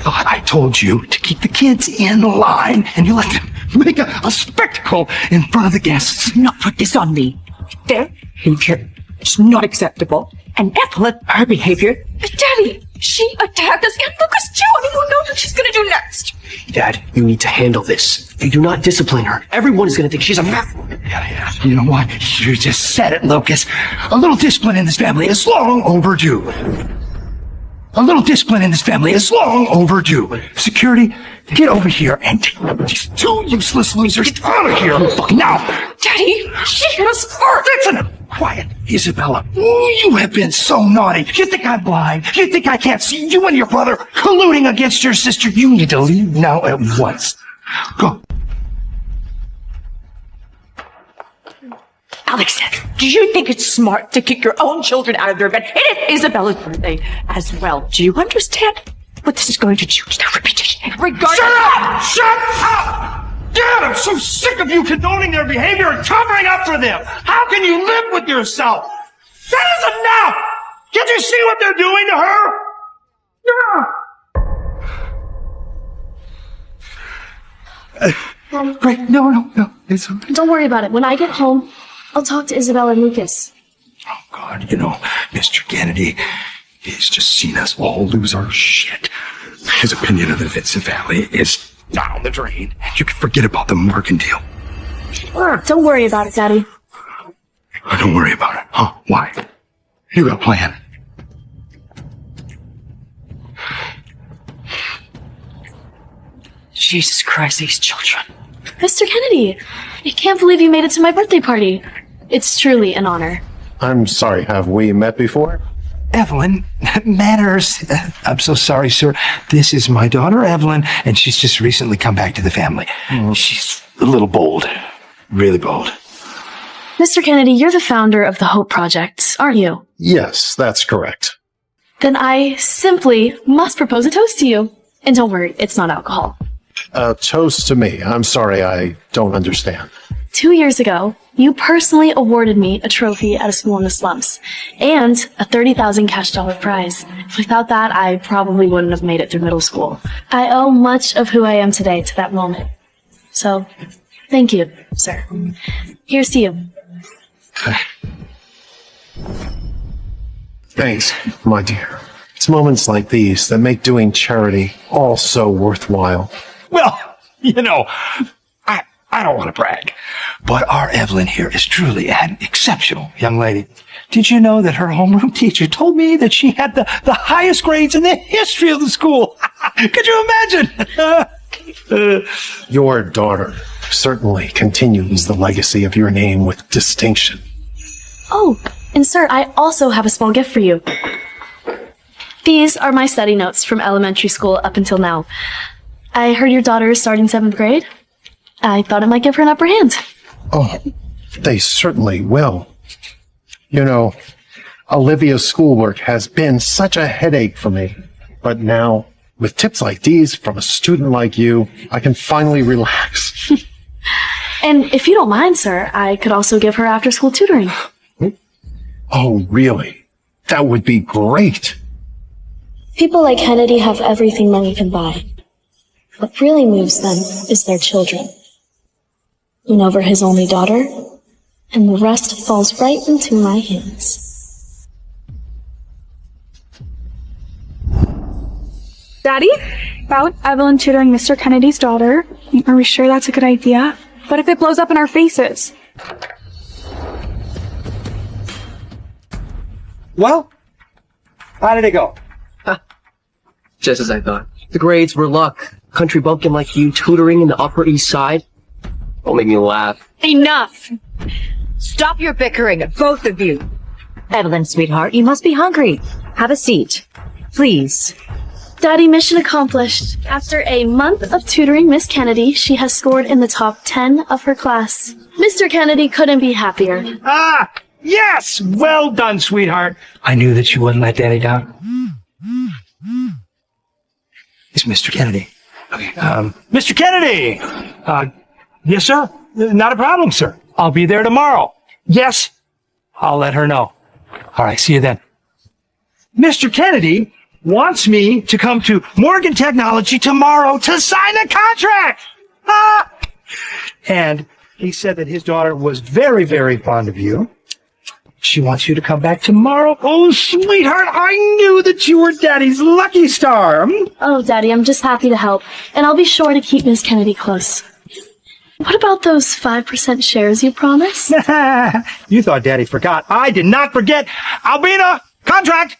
I told you to keep the kids in line, and you let them make a spectacle in front of the guests. Not put this on me. Their behavior is not acceptable. And Evelyn, her behavior. Daddy, she attacked us and Lucas too. I don't know what she's gonna do next. Dad, you need to handle this. If you do not discipline her, everyone is going to think she's a mess. Yeah. You know what? You just said it, Lucas. A little discipline in this family is long overdue. A little discipline in this family is long overdue. Security, get over here and take these two useless losers out of here. Now! Daddy, she hit us first. Listen! Quiet, Isabella. You have been so naughty. You think I'm blind? You think I can't see you and your brother colluding against your sister? You need to leave now at once. Go. Alex, do you think it's smart to kick your own children out of their bed? It is Isabella's birthday as well. Do you understand what this is going to do to their reputation? Regardless. Shut up! Shut up! Dad, I'm so sick of you condoning their behavior and covering up for them. How can you live with yourself? That is enough! Can't you see what they're doing to her? Great. No. It's all right. Don't worry about it. When I get home, I'll talk to Isabella and Lucas. Oh, God, you know, Mr. Kennedy, he's just seen us all lose our shit. His opinion of the Vincent family is down the drain. You can forget about the Morgan deal. Don't worry about it, Daddy. Don't worry about it. Huh? Why? You got a plan. Jesus Christ, these children. Mr. Kennedy, I can't believe you made it to my birthday party. It's truly an honor. I'm sorry, have we met before? Evelyn, manners. I'm so sorry, sir. This is my daughter, Evelyn, and she's just recently come back to the family. She's a little bold. Really bold. Mr. Kennedy, you're the founder of the Hope Project, aren't you? Yes, that's correct. Then I simply must propose a toast to you. And don't worry, it's not alcohol. A toast to me. I'm sorry, I don't understand. 2 years ago, you personally awarded me a trophy at a school in the slums and a $30,000 cash dollar prize. Without that, I probably wouldn't have made it through middle school. I owe much of who I am today to that moment. So, thank you, sir. Here's to you. Thanks, my dear. It's moments like these that make doing charity all so worthwhile. Well, you know, I don't want to brag, but our Evelyn here is truly an exceptional young lady. Did you know that her homeroom teacher told me that she had the highest grades in the history of the school? Could you imagine? Your daughter certainly continues the legacy of your name with distinction. Oh, and sir, I also have a small gift for you. These are my study notes from elementary school up until now. I heard your daughter is starting 7th grade. I thought it might give her an upper hand. Oh, they certainly will. You know, Olivia's schoolwork has been such a headache for me. But now, with tips like these from a student like you, I can finally relax. And if you don't mind, sir, I could also give her after-school tutoring. Oh, really? That would be great. People like Kennedy have everything money can buy. What really moves them is their children. Win over his only daughter, and the rest falls right into my hands. Daddy? About Evelyn tutoring Mr. Kennedy's daughter. Are we sure that's a good idea? What if it blows up in our faces? Well, how did it go? Just as I thought. The grades were luck. Country bumpkin like you tutoring in the Upper East Side. Don't make me laugh. Enough! Stop your bickering, both of you. Evelyn, sweetheart, you must be hungry. Have a seat. Please. Daddy, mission accomplished. After a month of tutoring Miss Kennedy, she has scored in the top 10 of her class. Mr. Kennedy couldn't be happier. Ah, yes! Well done, sweetheart. I knew that you wouldn't let Daddy down. It's Mr. Kennedy. Okay, Mr. Kennedy! Yes, sir? Not a problem, sir. I'll be there tomorrow. Yes? I'll let her know. All right, see you then. Mr. Kennedy wants me to come to Morgan Technology tomorrow to sign a contract! Ah! And he said that his daughter was very, very fond of you. She wants you to come back tomorrow. Oh, sweetheart, I knew that you were Daddy's lucky star. Oh, Daddy, I'm just happy to help. And I'll be sure to keep Miss Kennedy close. What about those 5% shares you promised? You thought Daddy forgot. I did not forget. Albina, contract!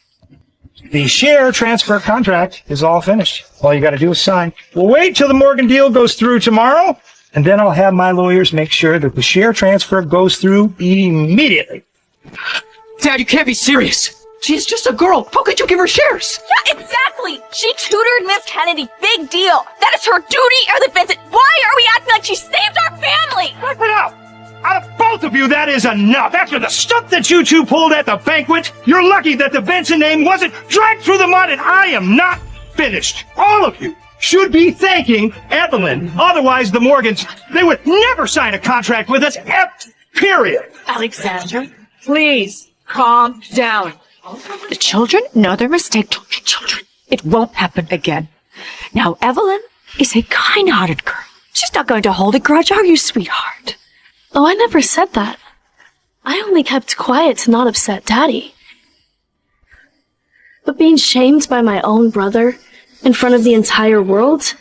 The share transfer contract is all finished. All you gotta do is sign. We'll wait till the Morgan deal goes through tomorrow, and then I'll have my lawyers make sure that the share transfer goes through immediately. Dad, you can't be serious. She's just a girl. How could you give her shares? Yeah, exactly! She tutored Miss Kennedy. Big deal! That is her duty, or the Vincent. Why are we acting like she saved our family? Cut it out! Out of both of you, that is enough. After the stuff that you two pulled at the banquet, you're lucky that the Vincent name wasn't dragged through the mud, and I am not finished. All of you should be thanking Evelyn. Otherwise, the Morgans, they would never sign a contract with us, period. Alexandra, please, calm down. The children know their mistake. Don't be children. It won't happen again. Now, Evelyn is a kind-hearted girl. She's not going to hold a grudge, are you, sweetheart? Oh, I never said that. I only kept quiet to not upset Daddy. But being shamed by my own brother in front of the entire world,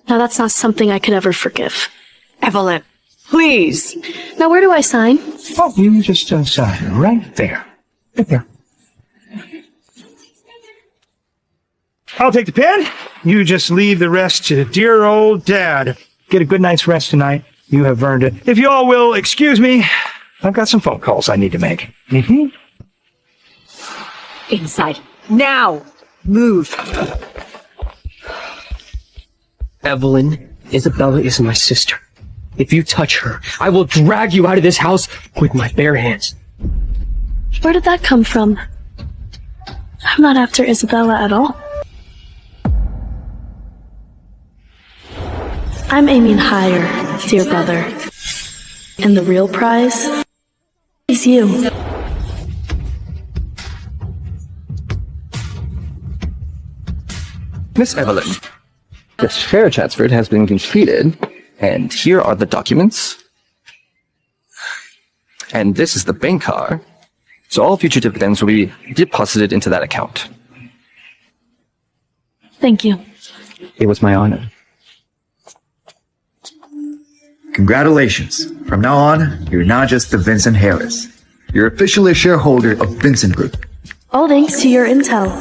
now that's not something I could ever forgive. Evelyn, please. Now where do I sign? Oh, you just sign right there. Right there. I'll take the pen. You just leave the rest to dear old Dad. Get a good night's rest tonight. You have earned it. If you all will excuse me, I've got some phone calls I need to make. Inside. Now. Move. Evelyn, Isabella is my sister. If you touch her, I will drag you out of this house with my bare hands. Where did that come from? I'm not after Isabella at all. I'm aiming higher, dear brother. And the real prize is you. Miss Evelyn, the share transfer has been completed, and here are the documents. And this is the bank card. So all future dividends will be deposited into that account. Thank you. It was my honor. Congratulations. From now on, you're not just the Vincent Harris. You're officially a shareholder of Vincent Group. All thanks to your intel.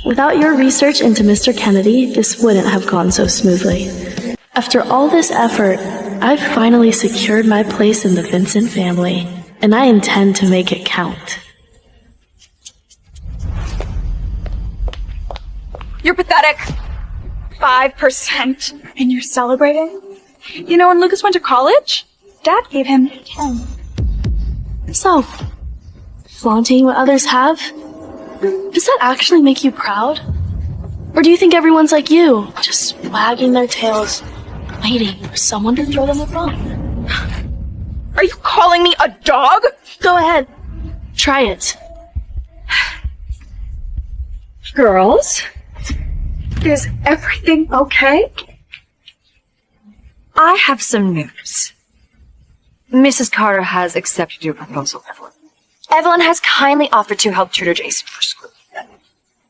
Without your research into Mr. Kennedy, this wouldn't have gone so smoothly. After all this effort, I've finally secured my place in the Vincent family, and I intend to make it count. You're pathetic. 5%. And you're celebrating? You know, when Lucas went to college, Dad gave him 10. So, flaunting what others have? Does that actually make you proud? Or do you think everyone's like you, just wagging their tails, waiting for someone to throw them a bone? Are you calling me a dog? Go ahead. Try it. Girls, is everything okay? I have some news. Mrs. Carter has accepted your proposal, Evelyn. Evelyn has kindly offered to help tutor Jason for school.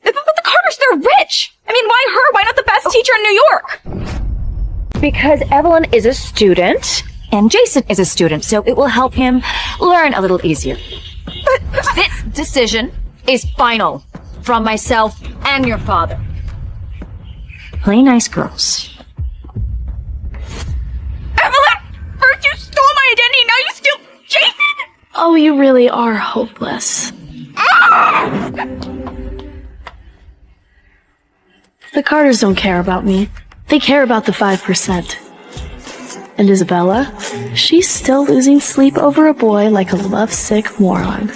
But the Carters, they're rich! I mean, why her? Why not the best teacher in New York? Because Evelyn is a student, and Jason is a student, so it will help him learn a little easier. But this decision is final from myself and your father. Play nice, girls. Evelyn! First you stole my identity, now you steal Jason! Oh, you really are hopeless. The Carters don't care about me. They care about the 5%. And Isabella? She's still losing sleep over a boy like a lovesick moron.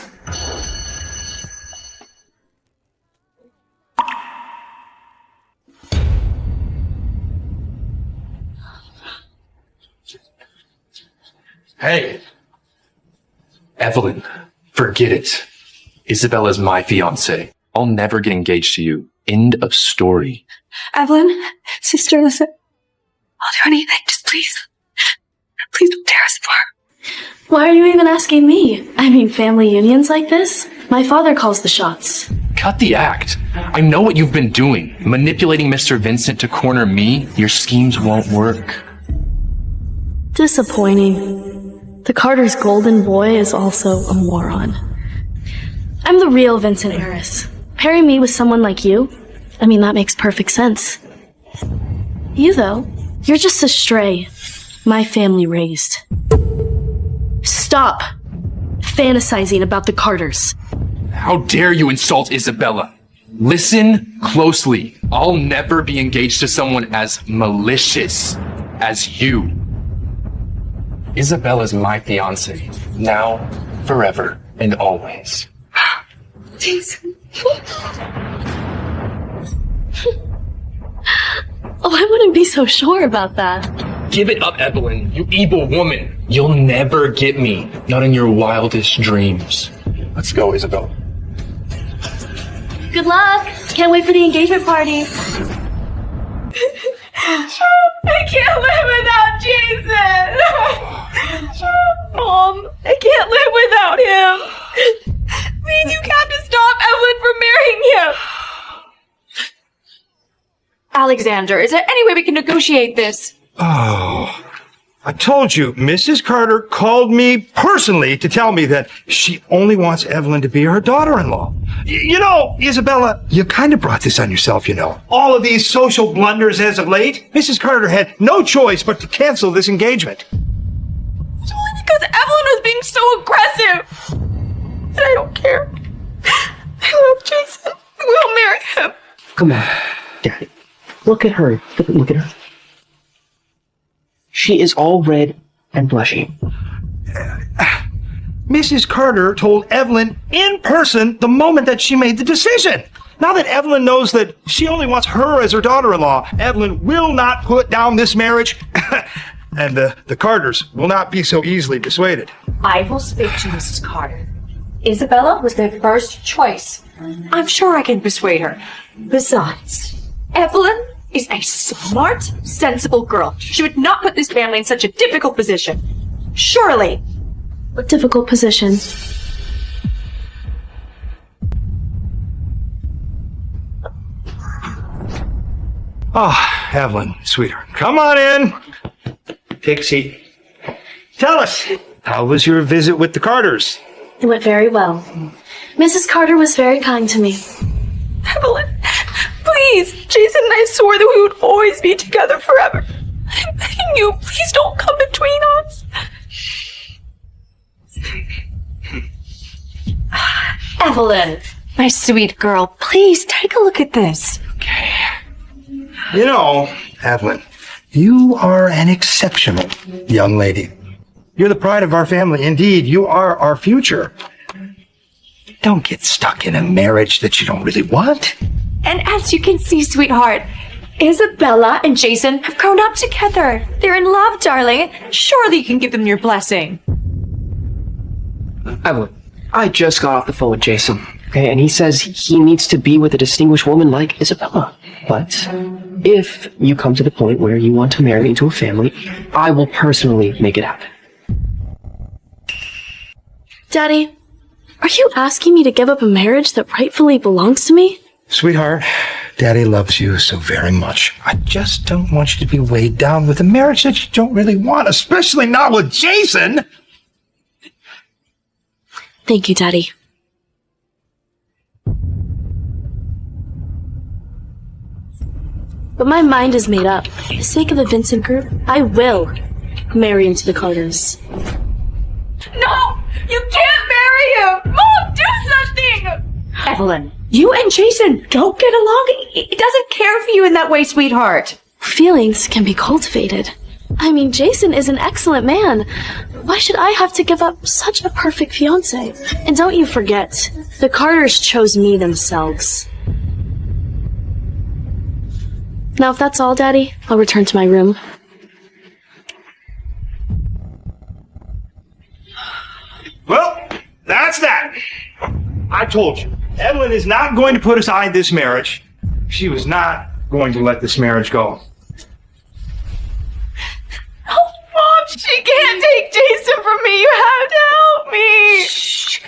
Hey! Evelyn, forget it. Isabella's my fiancé. I'll never get engaged to you. End of story. Evelyn, sister, listen. I'll do anything, just please. Please don't tear us apart. Why are you even asking me? I mean, family unions like this? My father calls the shots. Cut the act. I know what you've been doing. Manipulating Mr. Vincent to corner me. Your schemes won't work. Disappointing. The Carter's golden boy is also a moron. I'm the real Vincent Harris. Pairing me with someone like you, I mean, that makes perfect sense. You, though, you're just a stray my family raised. Stop fantasizing about the Carters. How dare you insult Isabella? Listen closely. I'll never be engaged to someone as malicious as you. Isabella's my fiancé. Now, forever, and always. Jason. Oh, I wouldn't be so sure about that. Give it up, Evelyn, you evil woman. You'll never get me. Not in your wildest dreams. Let's go, Isabella. Good luck. Can't wait for the engagement party. I can't live without Jason! Mom, I can't live without him! Please, you have to stop Evelyn from marrying him! Alexander, is there any way we can negotiate this? Oh, I told you, Mrs. Carter called me personally to tell me that she only wants Evelyn to be her daughter-in-law. You know, Isabella, you kind of brought this on yourself, you know. All of these social blunders as of late, Mrs. Carter had no choice but to cancel this engagement. It's only because Evelyn was being so aggressive! And I don't care. I love Jason. I will marry him. Come on, Daddy. Look at her. Look at her. She is all red and blushing. Mrs. Carter told Evelyn in person the moment that she made the decision. Now that Evelyn knows that she only wants her as her daughter-in-law, Evelyn will not put down this marriage, and the Carters will not be so easily dissuaded. I will speak to Mrs. Carter. Isabella was their first choice. I'm sure I can persuade her. Besides, Evelyn is a smart, sensible girl. She would not put this family in such a difficult position. Surely. What difficult position? Ah, Evelyn, sweetheart, come on in. Take a seat. Tell us, how was your visit with the Carters? It went very well. Mrs. Carter was very kind to me. Evelyn, please. Jason and I swore that we would always be together forever. I'm begging you, please don't come between us. Evelyn, my sweet girl, please take a look at this. You know, Evelyn, you are an exceptional young lady. You're the pride of our family. Indeed, you are our future. Don't get stuck in a marriage that you don't really want. And as you can see, sweetheart, Isabella and Jason have grown up together. They're in love, darling. Surely you can give them your blessing. Evelyn, I just got off the phone with Jason, okay, and he says he needs to be with a distinguished woman like Isabella. But if you come to the point where you want to marry into a family, I will personally make it happen. Daddy, are you asking me to give up a marriage that rightfully belongs to me? Sweetheart, Daddy loves you so very much. I just don't want you to be weighed down with a marriage that you don't really want, especially not with Jason. Thank you, Daddy. But my mind is made up. For the sake of the Vincent Group, I will marry into the Carters. No! You can't marry him! Mom, do something! Evelyn, you and Jason don't get along. He doesn't care for you in that way, sweetheart. Feelings can be cultivated. I mean, Jason is an excellent man. Why should I have to give up such a perfect fiance? And don't you forget, the Carters chose me themselves. Now, if that's all, Daddy, I'll return to my room. Well, that's that. I told you, Evelyn is not going to put aside this marriage. She was not going to let this marriage go. Oh, Mom, she can't take Jason from me. You have to help me. Shh.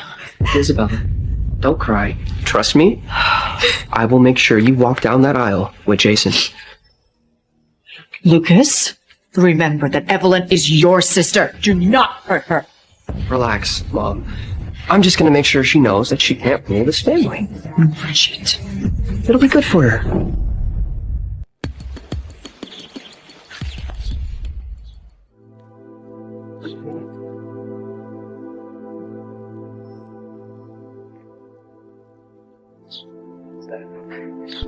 Isabella, don't cry. Trust me. I will make sure you walk down that aisle with Jason. Lucas, remember that Evelyn is your sister. Do not hurt her. Relax, Mom. I'm just gonna make sure she knows that she can't rule this family. Shit. It'll be good for her.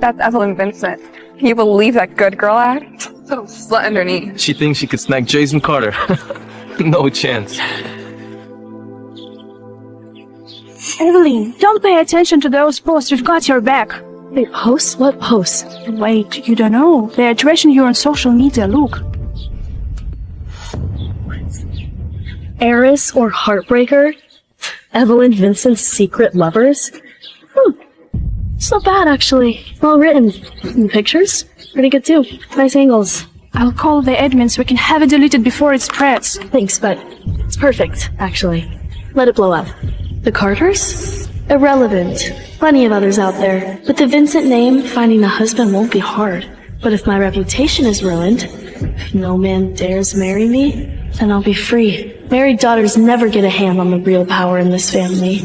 That's Evelyn Vincent. Can you believe that good girl act? So slut underneath. She thinks she could snag Jason Carter. No chance. Evelyn, don't pay attention to those posts. We've got your back. Wait, posts? What posts? Wait, you don't know. They're trashing you on social media. Look. Heiress or Heartbreaker? Evelyn Vincent's secret lovers? It's not bad, actually. Well written. And pictures? Pretty good, too. Nice angles. I'll call the admin so we can have it deleted before it spreads. Thanks, but it's perfect, actually. Let it blow up. The Carters? Irrelevant. Plenty of others out there. With the Vincent name, finding a husband won't be hard. But if my reputation is ruined, if no man dares marry me, then I'll be free. Married daughters never get a hand on the real power in this family.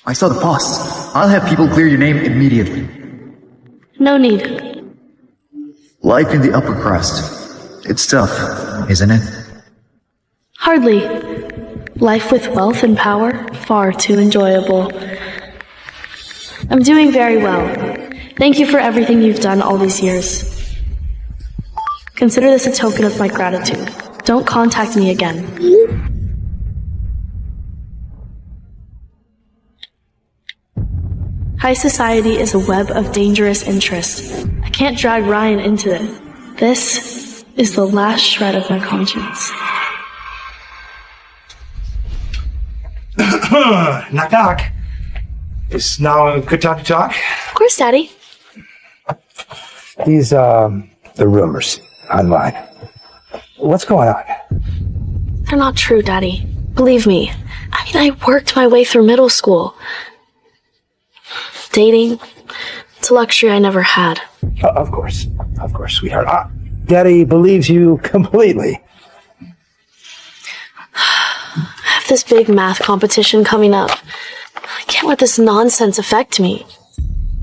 I saw the post. I'll have people clear your name immediately. No need. Life in the upper crust. It's tough, isn't it? Hardly. Life with wealth and power, far too enjoyable. I'm doing very well. Thank you for everything you've done all these years. Consider this a token of my gratitude. Don't contact me again. High society is a web of dangerous interest. I can't drag Ryan into it. This is the last shred of my conscience. Knock knock. Is now a good time to talk? Of course, Daddy. These, the rumors online. What's going on? They're not true, Daddy. Believe me. I worked my way through middle school. Dating, it's a luxury I never had. Of course, sweetheart. Daddy believes you completely. I have this big math competition coming up. I can't let this nonsense affect me.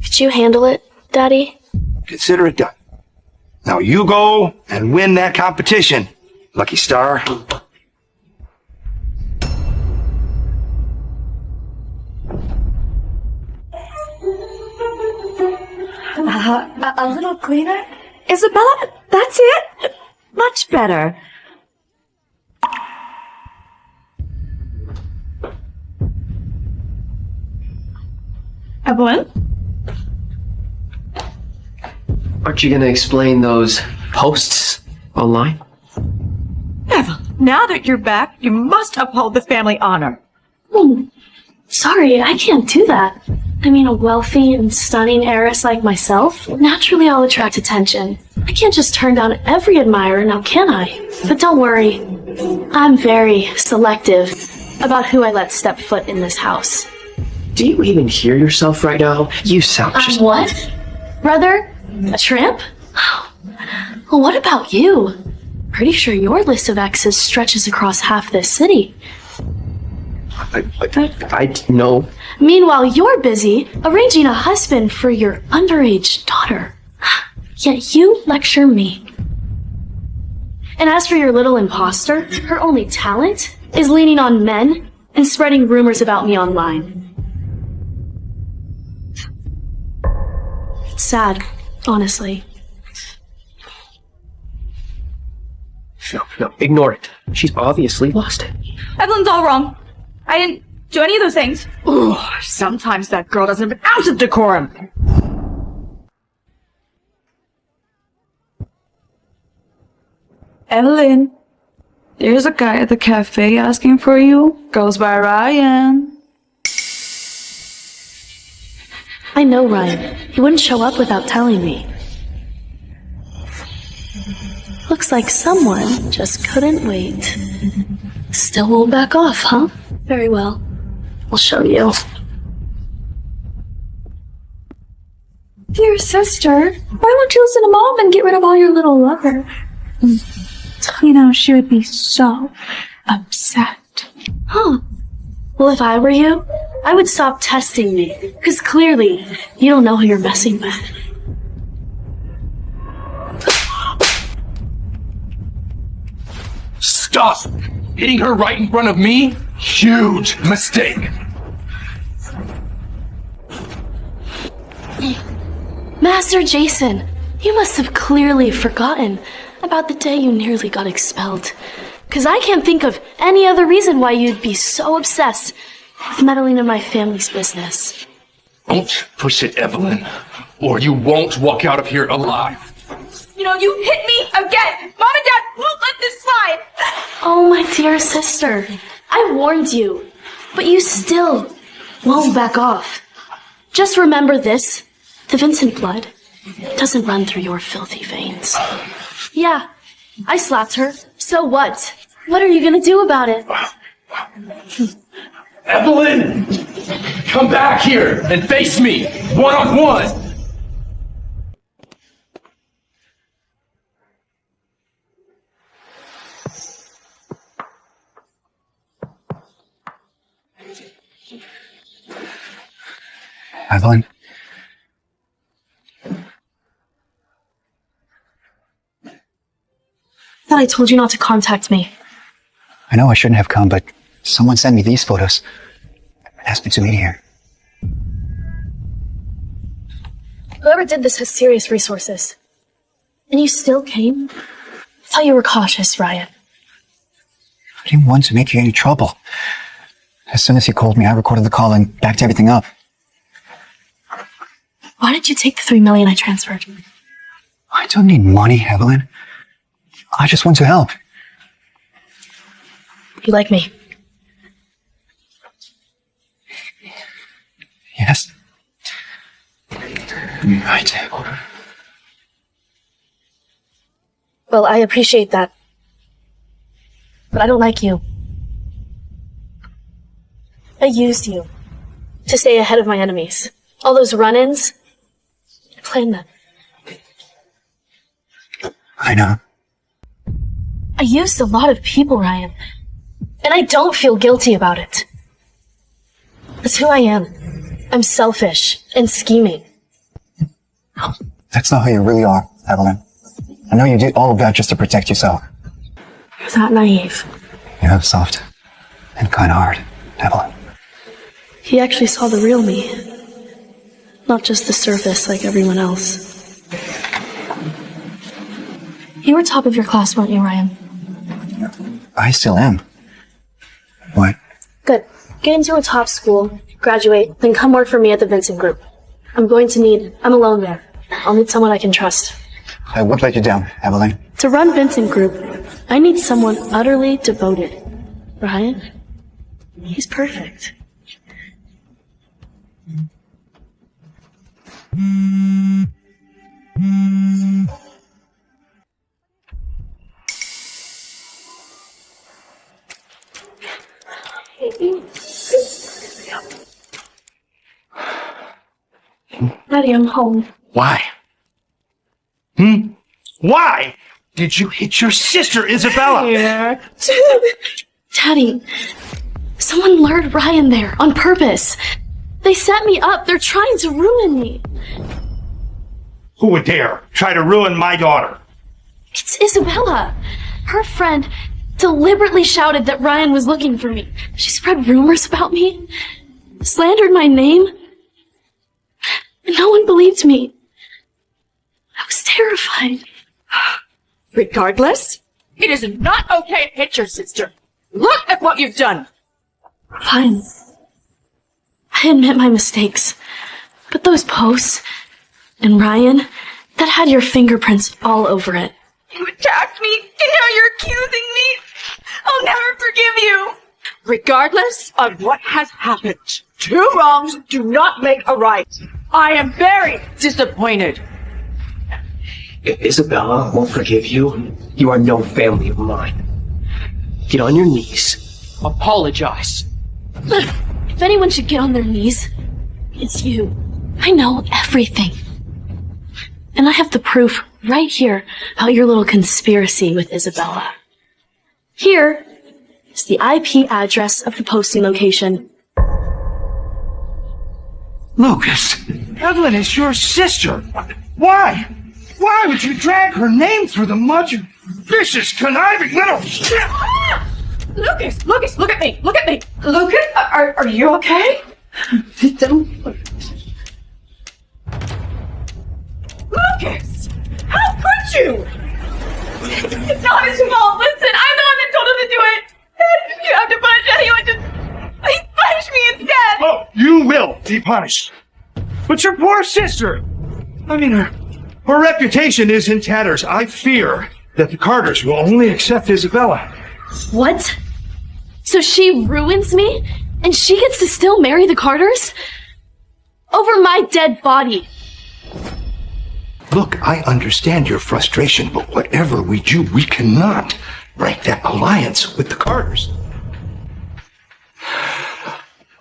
Could you handle it, Daddy? Consider it done. Now you go and win that competition, lucky star. A little cleaner? Isabella, that's it? Much better. Evelyn? Aren't you gonna explain those posts online? Evelyn, now that you're back, you must uphold the family honor. Sorry, I can't do that. I mean, a wealthy and stunning heiress like myself, naturally I'll attract attention. I can't just turn down every admirer, now can I? But don't worry, I'm very selective about who I let step foot in this house. Do you even hear yourself right now? You sound just... What? Brother? A tramp? Well, what about you? Pretty sure your list of exes stretches across half this city. I know. Meanwhile, you're busy arranging a husband for your underage daughter. Yet you lecture me. And as for your little imposter, her only talent is leaning on men and spreading rumors about me online. It's sad, honestly. No, ignore it. She's obviously lost it. Evelyn's all wrong. I didn't do any of those things. Ooh, sometimes that girl doesn't have an ounce of decorum. Evelyn, there's a guy at the cafe asking for you. Goes by Ryan. I know Ryan. He wouldn't show up without telling me. Looks like someone just couldn't wait. Still won't back off, huh? Very well. I'll show you. Dear sister, why won't you listen to Mom and get rid of all your little lovers? You know, she would be so upset. Huh. Well, if I were you, I would stop testing me. Because clearly, you don't know who you're messing with. Stop! Hitting her right in front of me? Huge mistake. Master Jason, you must have clearly forgotten about the day you nearly got expelled. Because I can't think of any other reason why you'd be so obsessed with meddling in my family's business. Don't push it, Evelyn, or you won't walk out of here alive. You know, you hit me again! Mom and Dad won't let this slide! Oh, my dear sister, I warned you, but you still won't back off. Just remember this, the Vincent blood doesn't run through your filthy veins. Yeah, I slapped her, so what? What are you gonna do about it? Evelyn! Come back here and face me, one-on-one! Evelyn? I thought I told you not to contact me. I know I shouldn't have come, but someone sent me these photos. Asked me to meet here. Whoever did this has serious resources. And you still came? I thought you were cautious, Ryan. I didn't want to make you any trouble. As soon as he called me, I recorded the call and backed everything up. Why did you take the $3 million I transferred? I don't need money, Evelyn. I just want to help. You like me? Yes. I do. Well, I appreciate that. But I don't like you. I used you to stay ahead of my enemies. All those run-ins, I planned them. I know. I used a lot of people, Ryan. And I don't feel guilty about it. That's who I am. I'm selfish and scheming. That's not who you really are, Evelyn. I know you did all of that just to protect yourself. You're that naive. You have a soft and kind heart, Evelyn. He actually saw the real me. Not just the surface like everyone else. You were top of your class, weren't you, Ryan? I still am. What? Good. Get into a top school, graduate, then come work for me at the Vincent Group. I'm alone there. I'll need someone I can trust. I won't let you down, Evelyn. To run Vincent Group, I need someone utterly devoted. Ryan? He's perfect. Daddy, I'm home. Why? Why did you hit your sister, Isabella? Daddy, someone lured Ryan there on purpose. They set me up. They're trying to ruin me. Who would dare try to ruin my daughter? It's Isabella. Her friend deliberately shouted that Ryan was looking for me. She spread rumors about me, slandered my name, and no one believed me. I was terrified. Regardless, it is not okay to hit your sister. Look at what you've done. Fine. I admit my mistakes. But those posts and Ryan, that had your fingerprints all over it. You attacked me, and now you're accusing me. I'll never forgive you. Regardless of what has happened, two wrongs do not make a right. I am very disappointed. If Isabella won't forgive you, you are no family of mine. Get on your knees. Apologize. If anyone should get on their knees, it's you. I know everything. And I have the proof right here about your little conspiracy with Isabella. Here is the IP address of the posting location. Lucas, Evelyn is your sister. Why? Why would you drag her name through the mud, you vicious, conniving little shit? Lucas, look at me. Lucas, are you okay? Lucas, how could you? It's not his fault. Listen, I'm the one that told him to do it. You have to punish anyone. Just please punish me instead. Oh, you will be punished. But your poor sister. I mean, her reputation is in tatters. I fear that the Carters will only accept Isabella. What? So she ruins me, and she gets to still marry the Carters? Over my dead body. Look, I understand your frustration, but whatever we do, we cannot break that alliance with the Carters.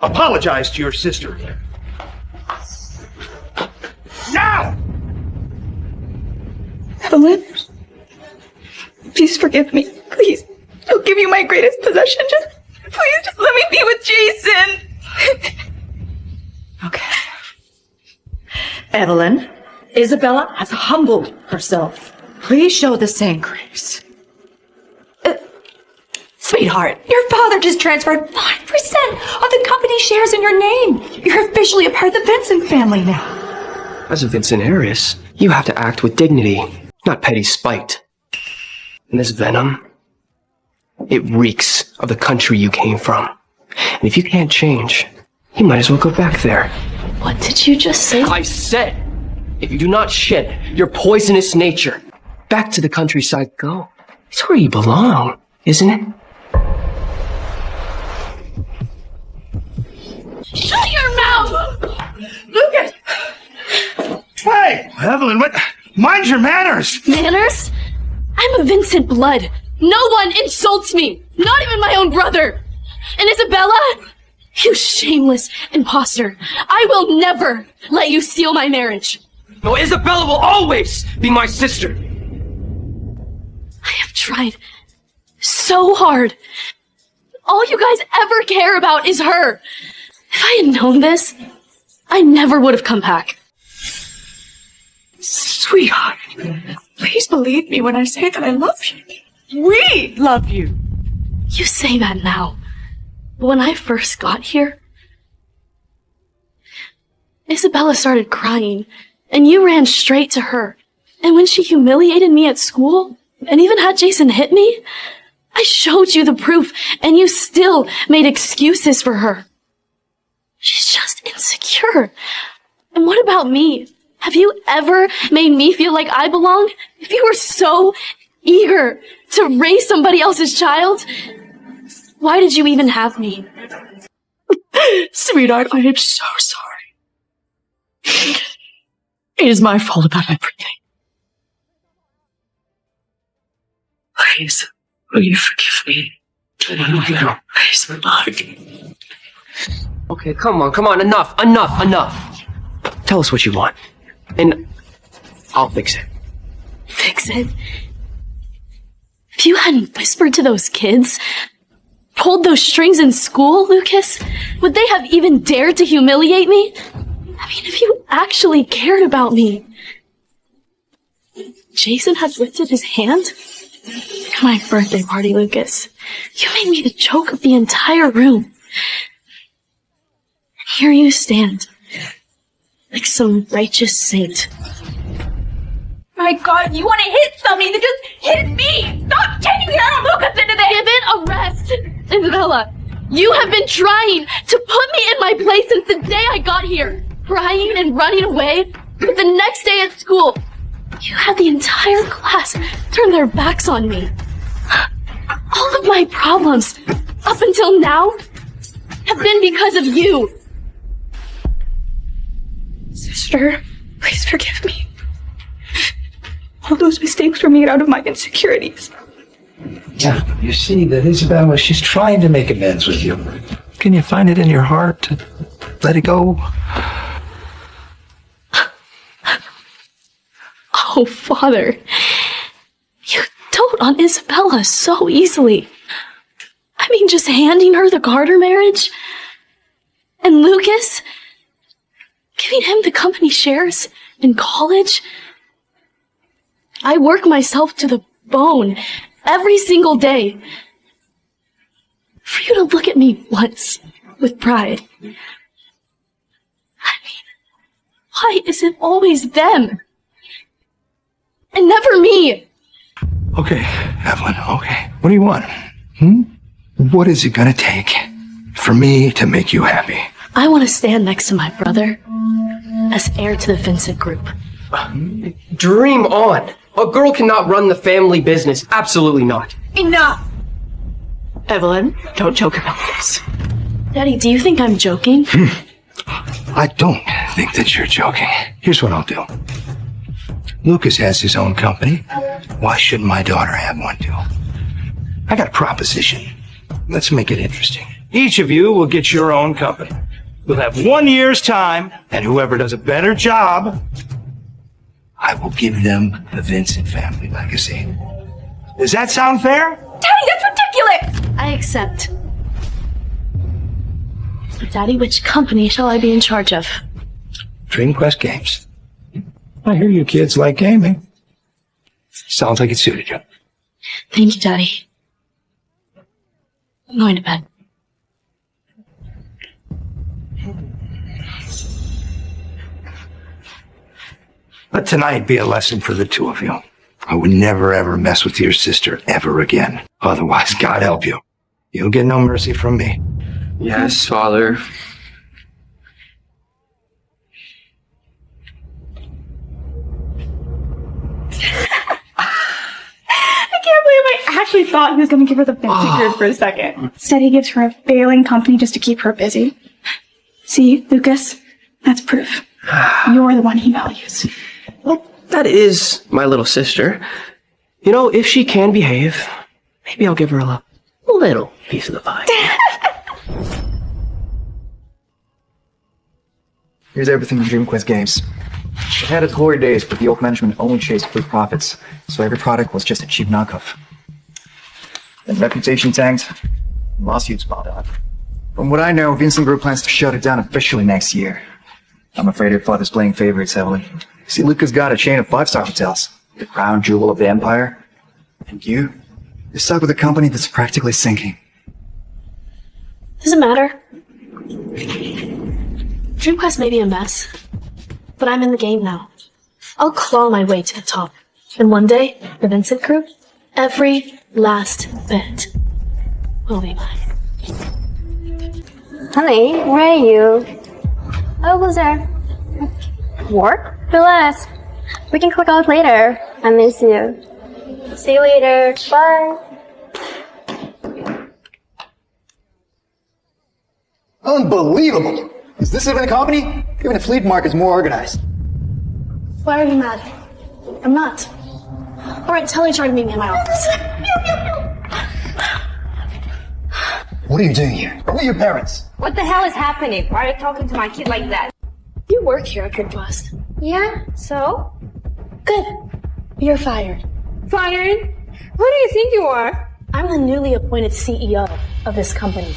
Apologize to your sister. Now! Evelyn, please forgive me. Please. I'll give you my greatest possession. Just let me be with Jason. Okay. Evelyn, Isabella has humbled herself. Please show the same grace. Sweetheart, your father just transferred 5% of the company shares in your name. You're officially a part of the Vincent family now. As a Vincent Heiress, you have to act with dignity, not petty spite. And this venom, it reeks of the country you came from. And if you can't change, you might as well go back there. What did you just say? I said, if you do not shed your poisonous nature, back to the countryside go. It's where you belong, isn't it? Shut your mouth! Lucas! Hey, Evelyn, what? Mind your manners! Manners? I'm a Vincent blood. No one insults me. Not even my own brother. And Isabella? You shameless imposter. I will never let you steal my marriage. No, Isabella will always be my sister. I have tried so hard. All you guys ever care about is her. If I had known this, I never would have come back. Sweetheart, please believe me when I say that I love you. We love you. You say that now. But when I first got here, Isabella started crying, and you ran straight to her. And when she humiliated me at school, and even had Jason hit me, I showed you the proof, and you still made excuses for her. She's just insecure. And what about me? Have you ever made me feel like I belong? If you were so eager to raise somebody else's child, why did you even have me? Sweetheart, I am so sorry. It is my fault about everything. Please, will you forgive me? Please, Mark. Okay, come on, enough. Tell us what you want, and I'll fix it. Fix it? If you hadn't whispered to those kids, pulled those strings in school, Lucas, would they have even dared to humiliate me? I mean, if you actually cared about me. Jason had lifted his hand? At my birthday party, Lucas. You made me the joke of the entire room. And here you stand, like some righteous saint. My God, you want to hit somebody, then just hit me! Stop taking Harold Lucas into this! Give it a rest, Isabella. You have been trying to put me in my place since the day I got here. Crying and running away, but the next day at school, you had the entire class turn their backs on me. All of my problems, up until now, have been because of you. Sister, please forgive me. All those mistakes were made out of my insecurities. Yeah, you see that Isabella, she's trying to make amends with you. Can you find it in your heart to let it go? Oh, Father, you dote on Isabella so easily. I mean, just handing her the Carter marriage? And Lucas? Giving him the company shares in college? I work myself to the bone every single day. For you to look at me once with pride. I mean, why is it always them? And never me! Okay, Evelyn, okay. What do you want? What is it gonna take for me to make you happy? I want to stand next to my brother as heir to the Vincent Group. Dream on! A girl cannot run the family business. Absolutely not. Enough! Evelyn, don't joke about this. Daddy, do you think I'm joking? I don't think that you're joking. Here's what I'll do. Lucas has his own company. Why shouldn't my daughter have one too? I got a proposition. Let's make it interesting. Each of you will get your own company. We'll have 1 year's time, and whoever does a better job, I will give them the Vincent family legacy. Does that sound fair? Daddy, that's ridiculous! I accept. But Daddy, which company shall I be in charge of? Dream Quest Games. I hear you kids like gaming. Sounds like it suited you. Thank you, Daddy. I'm going to bed. Let tonight be a lesson for the two of you. I would never ever mess with your sister ever again. Otherwise, God help you. You'll get no mercy from me. Yes, Father. I can't believe I actually thought he was going to give her the Vincent Group for a second. Instead, he gives her a failing company just to keep her busy. See, Lucas? That's proof. You're the one he values. Well, that is my little sister. You know, if she can behave, maybe I'll give her a little piece of the pie. Here's everything from DreamQuest games. It had its glory days, but the old management only chased quick profits, so every product was just a cheap knockoff. Then reputation tanked, and lawsuits piled up. From what I know, Vincent Group plans to shut it down officially next year. I'm afraid your father's playing favorites heavily. See, Luca's got a chain of 5-star hotels, the crown jewel of the empire. And you're stuck with a company that's practically sinking. Doesn't matter. Dreamquest may be a mess, but I'm in the game now. I'll claw my way to the top. And one day, the Vincent Group, every last bit will be mine. Honey, where are you? Over there. Work? Relax. We can click out later. I miss you. See you later. Bye. Unbelievable! Is this even a company? Even the fleet market's more organized. Why are you mad? I'm not. Alright, tell HR to meet me in my office. What are you doing here? Who are your parents? What the hell is happening? Why are you talking to my kid like that? You work here at Dreamquest. Yeah, so? Good. You're fired. Fired? Who do you think you are? I'm the newly appointed CEO of this company.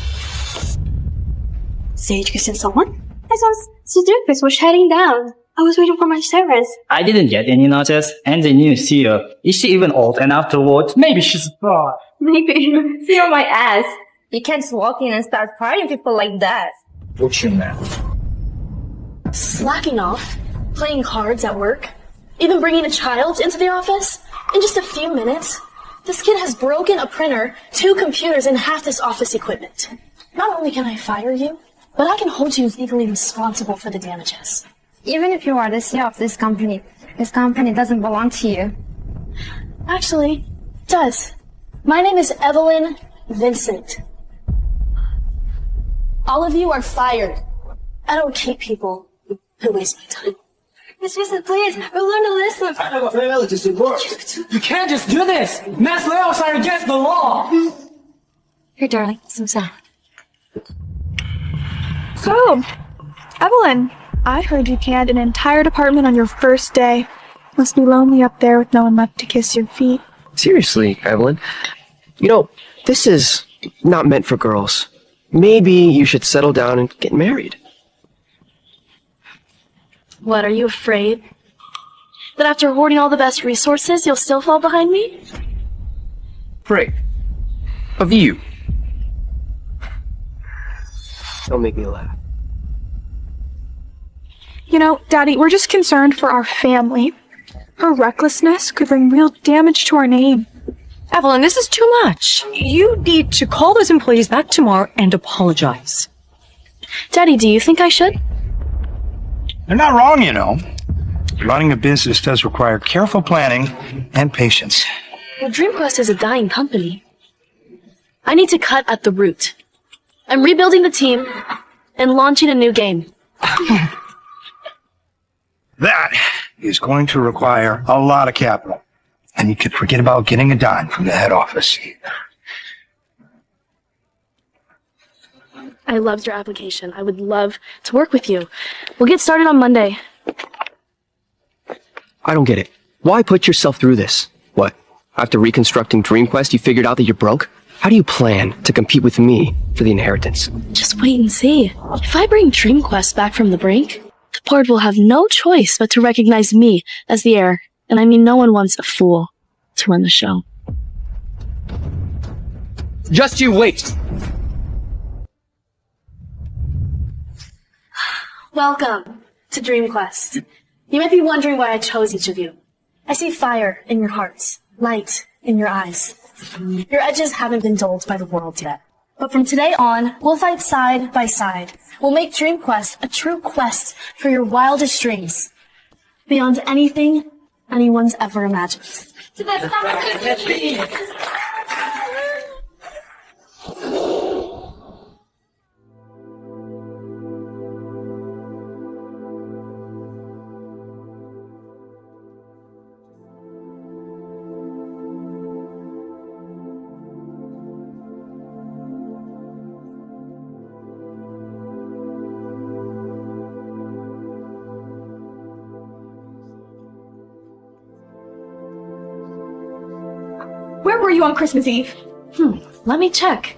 Sage, you sent someone? I saw Seductress was shutting down. I was waiting for my service. I didn't get any notice, and the new CEO. Is she even old enough to vote? Maybe she's a fraud. Maybe. See on my ass. You can't just walk in and start firing people like that. What's your mouth? Slacking off, playing cards at work, even bringing a child into the office. In just a few minutes, this kid has broken a printer, 2 computers, and half this office equipment. Not only can I fire you, but I can hold you legally responsible for the damages. Even if you are the CEO of this company doesn't belong to you. Actually, it does. My name is Evelyn Vincent. All of you are fired. I don't keep people who waste my time. Miss Vincent, please, we learned a lesson. I have a family to support. You can't just do this! Mass layoffs are against the law! Here, darling, some salad. So, Evelyn, I heard you canned an entire department on your first day. Must be lonely up there with no one left to kiss your feet. Seriously, Evelyn. You know, this is not meant for girls. Maybe you should settle down and get married. What, are you afraid? That after hoarding all the best resources, you'll still fall behind me? Afraid. Of you. Don't make me laugh. You know, Daddy, we're just concerned for our family. Her recklessness could bring real damage to our name. Evelyn, this is too much. You need to call those employees back tomorrow and apologize. Daddy, do you think I should? They're not wrong, you know. Running a business does require careful planning and patience. Well, Dreamquest is a dying company. I need to cut at the root. I'm rebuilding the team and launching a new game. That is going to require a lot of capital. And you could forget about getting a dime from the head office. I loved your application. I would love to work with you. We'll get started on Monday. I don't get it. Why put yourself through this? What? After reconstructing DreamQuest, you figured out that you're broke? How do you plan to compete with me for the inheritance? Just wait and see. If I bring DreamQuest back from the brink, the board will have no choice but to recognize me as the heir. And I mean, no one wants a fool to run the show. Just you wait! Welcome to DreamQuest. You might be wondering why I chose each of you. I see fire in your hearts, light in your eyes. Your edges haven't been dulled by the world yet. But from today on, we'll fight side by side. We'll make DreamQuest a true quest for your wildest dreams. Beyond anything anyone's ever imagined. were you on Christmas Eve? Let me check.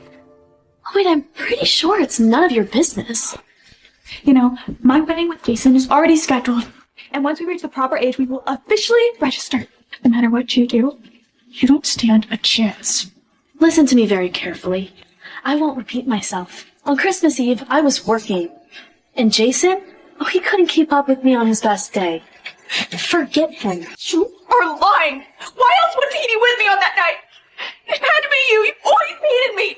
Oh, wait, I'm pretty sure it's none of your business. You know, my wedding with Jason is already scheduled. And once we reach the proper age, we will officially register. No matter what you do, you don't stand a chance. Listen to me very carefully. I won't repeat myself. On Christmas Eve, I was working. And Jason? Oh, he couldn't keep up with me on his best day. Forget him. You are lying! Why else would he be with me on that night? It had to be you! You always hated me!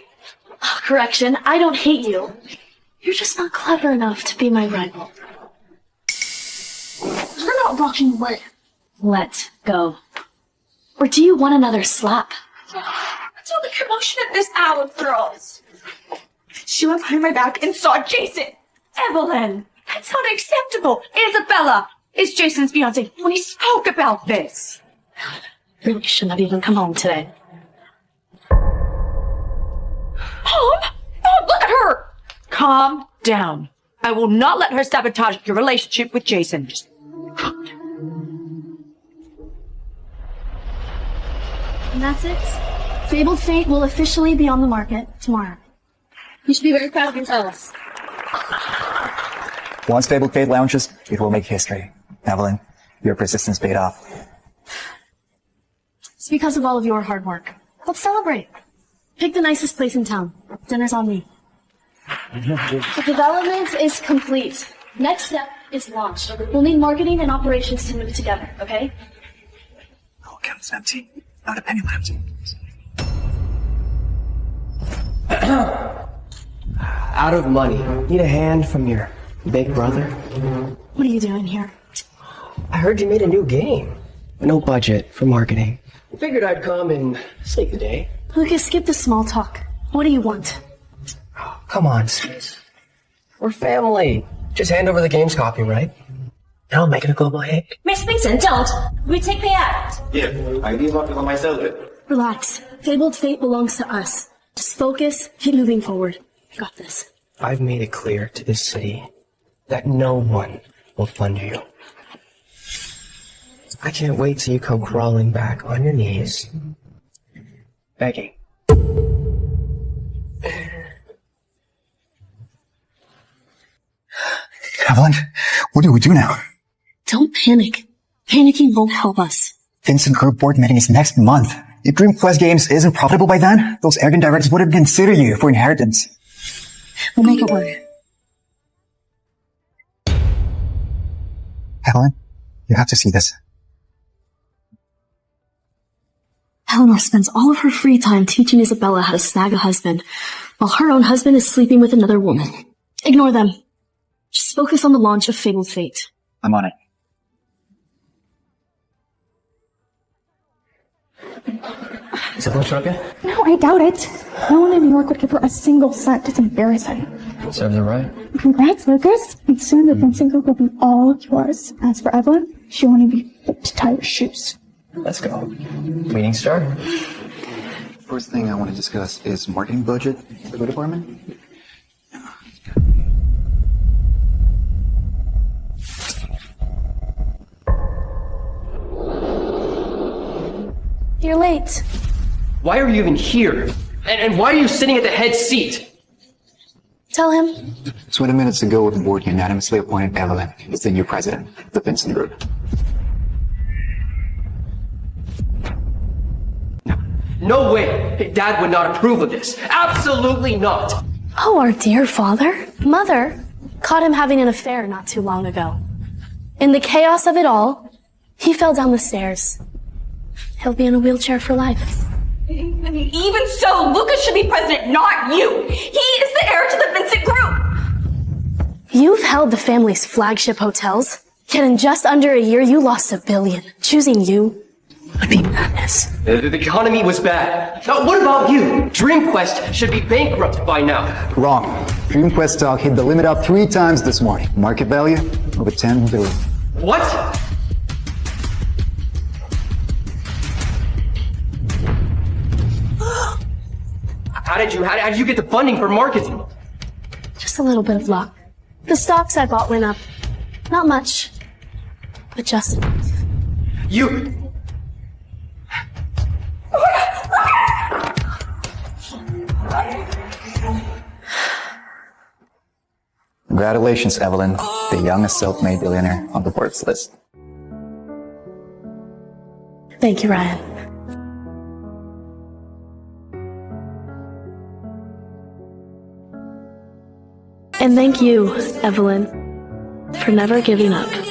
Oh, correction, I don't hate you. You're just not clever enough to be my rival. You're not walking away. Let go. Or do you want another slap? That's all the commotion at this hour, girls. She went behind my back and saw Jason. Evelyn, that's not acceptable. Isabella is Jason's fiancée. We spoke about this. Really shouldn't have even come home today. Mom, look at her. Calm down. I will not let her sabotage your relationship with Jason. Just And that's it. Fabled Fate will officially be on the market tomorrow. You should be very proud of yourselves. Once Fabled Fate launches, it will make history. Evelyn, your persistence paid off. It's because of all of your hard work. Let's celebrate. Pick the nicest place in town. Dinner's on me. The development is complete. Next step is launch. We'll need marketing and operations to move together, okay? Whole account's empty. Not a penny left. Out of money. Need a hand from your big brother? What are you doing here? I heard you made a new game. No budget for marketing. Figured I'd come and save the day. Lucas, skip the small talk. What do you want? Come on, sis. We're family. Just hand over the game's copyright. And I'll make it a global hit. Miss Vincent, don't! We take the act! Yeah, I leave up on myself. Relax. Fabled Fate belongs to us. Just focus, keep moving forward. You got this. I've made it clear to this city that no one will fund you. I can't wait till you come crawling back on your knees, begging. Evelyn, what do we do now? Don't panic. Panicking won't help us. Vincent Group board meeting is next month. If Dream Quest Games isn't profitable by then, those arrogant directors wouldn't consider you for inheritance. We'll make it work. Evelyn, you have to see this. Eleanor spends all of her free time teaching Isabella how to snag a husband, while her own husband is sleeping with another woman. Ignore them. Just focus on the launch of Fabled Fate. I'm on it. Isabella showed up yet? No, I doubt it. No one in New York would give her a single cent. It's embarrassing. Serves her right. Congrats, Lucas. And soon the Vincent Group will be all yours. As for Evelyn, she won't even be fit to tie your shoes. Let's go. Meeting started. First thing I want to discuss is marketing budget for the department. You're late. Why are you even here? And why are you sitting at the head seat? Tell him. 20 minutes ago, the board unanimously appointed Evelyn as the new president of the Vincent Group. No way! Dad would not approve of this. Absolutely not! Oh, our dear father. Mother caught him having an affair not too long ago. In the chaos of it all, he fell down the stairs. He'll be in a wheelchair for life. I mean, even so, Lucas should be president, not you. He is the heir to the Vincent Group. You've held the family's flagship hotels, yet in just under a year you lost $1 billion. Choosing you would be madness. The economy was bad. Now, what about you? Dream Quest should be bankrupt by now. Wrong. Dream Quest stock hit the limit up 3 times this morning. Market value over 10 billion. What? How did you get the funding for marketing? Just a little bit of luck. The stocks I bought went up. Not much, but just enough. You... Congratulations, Evelyn, the youngest self-made billionaire on the Forbes list. Thank you, Ryan. And thank you, Evelyn, for never giving up.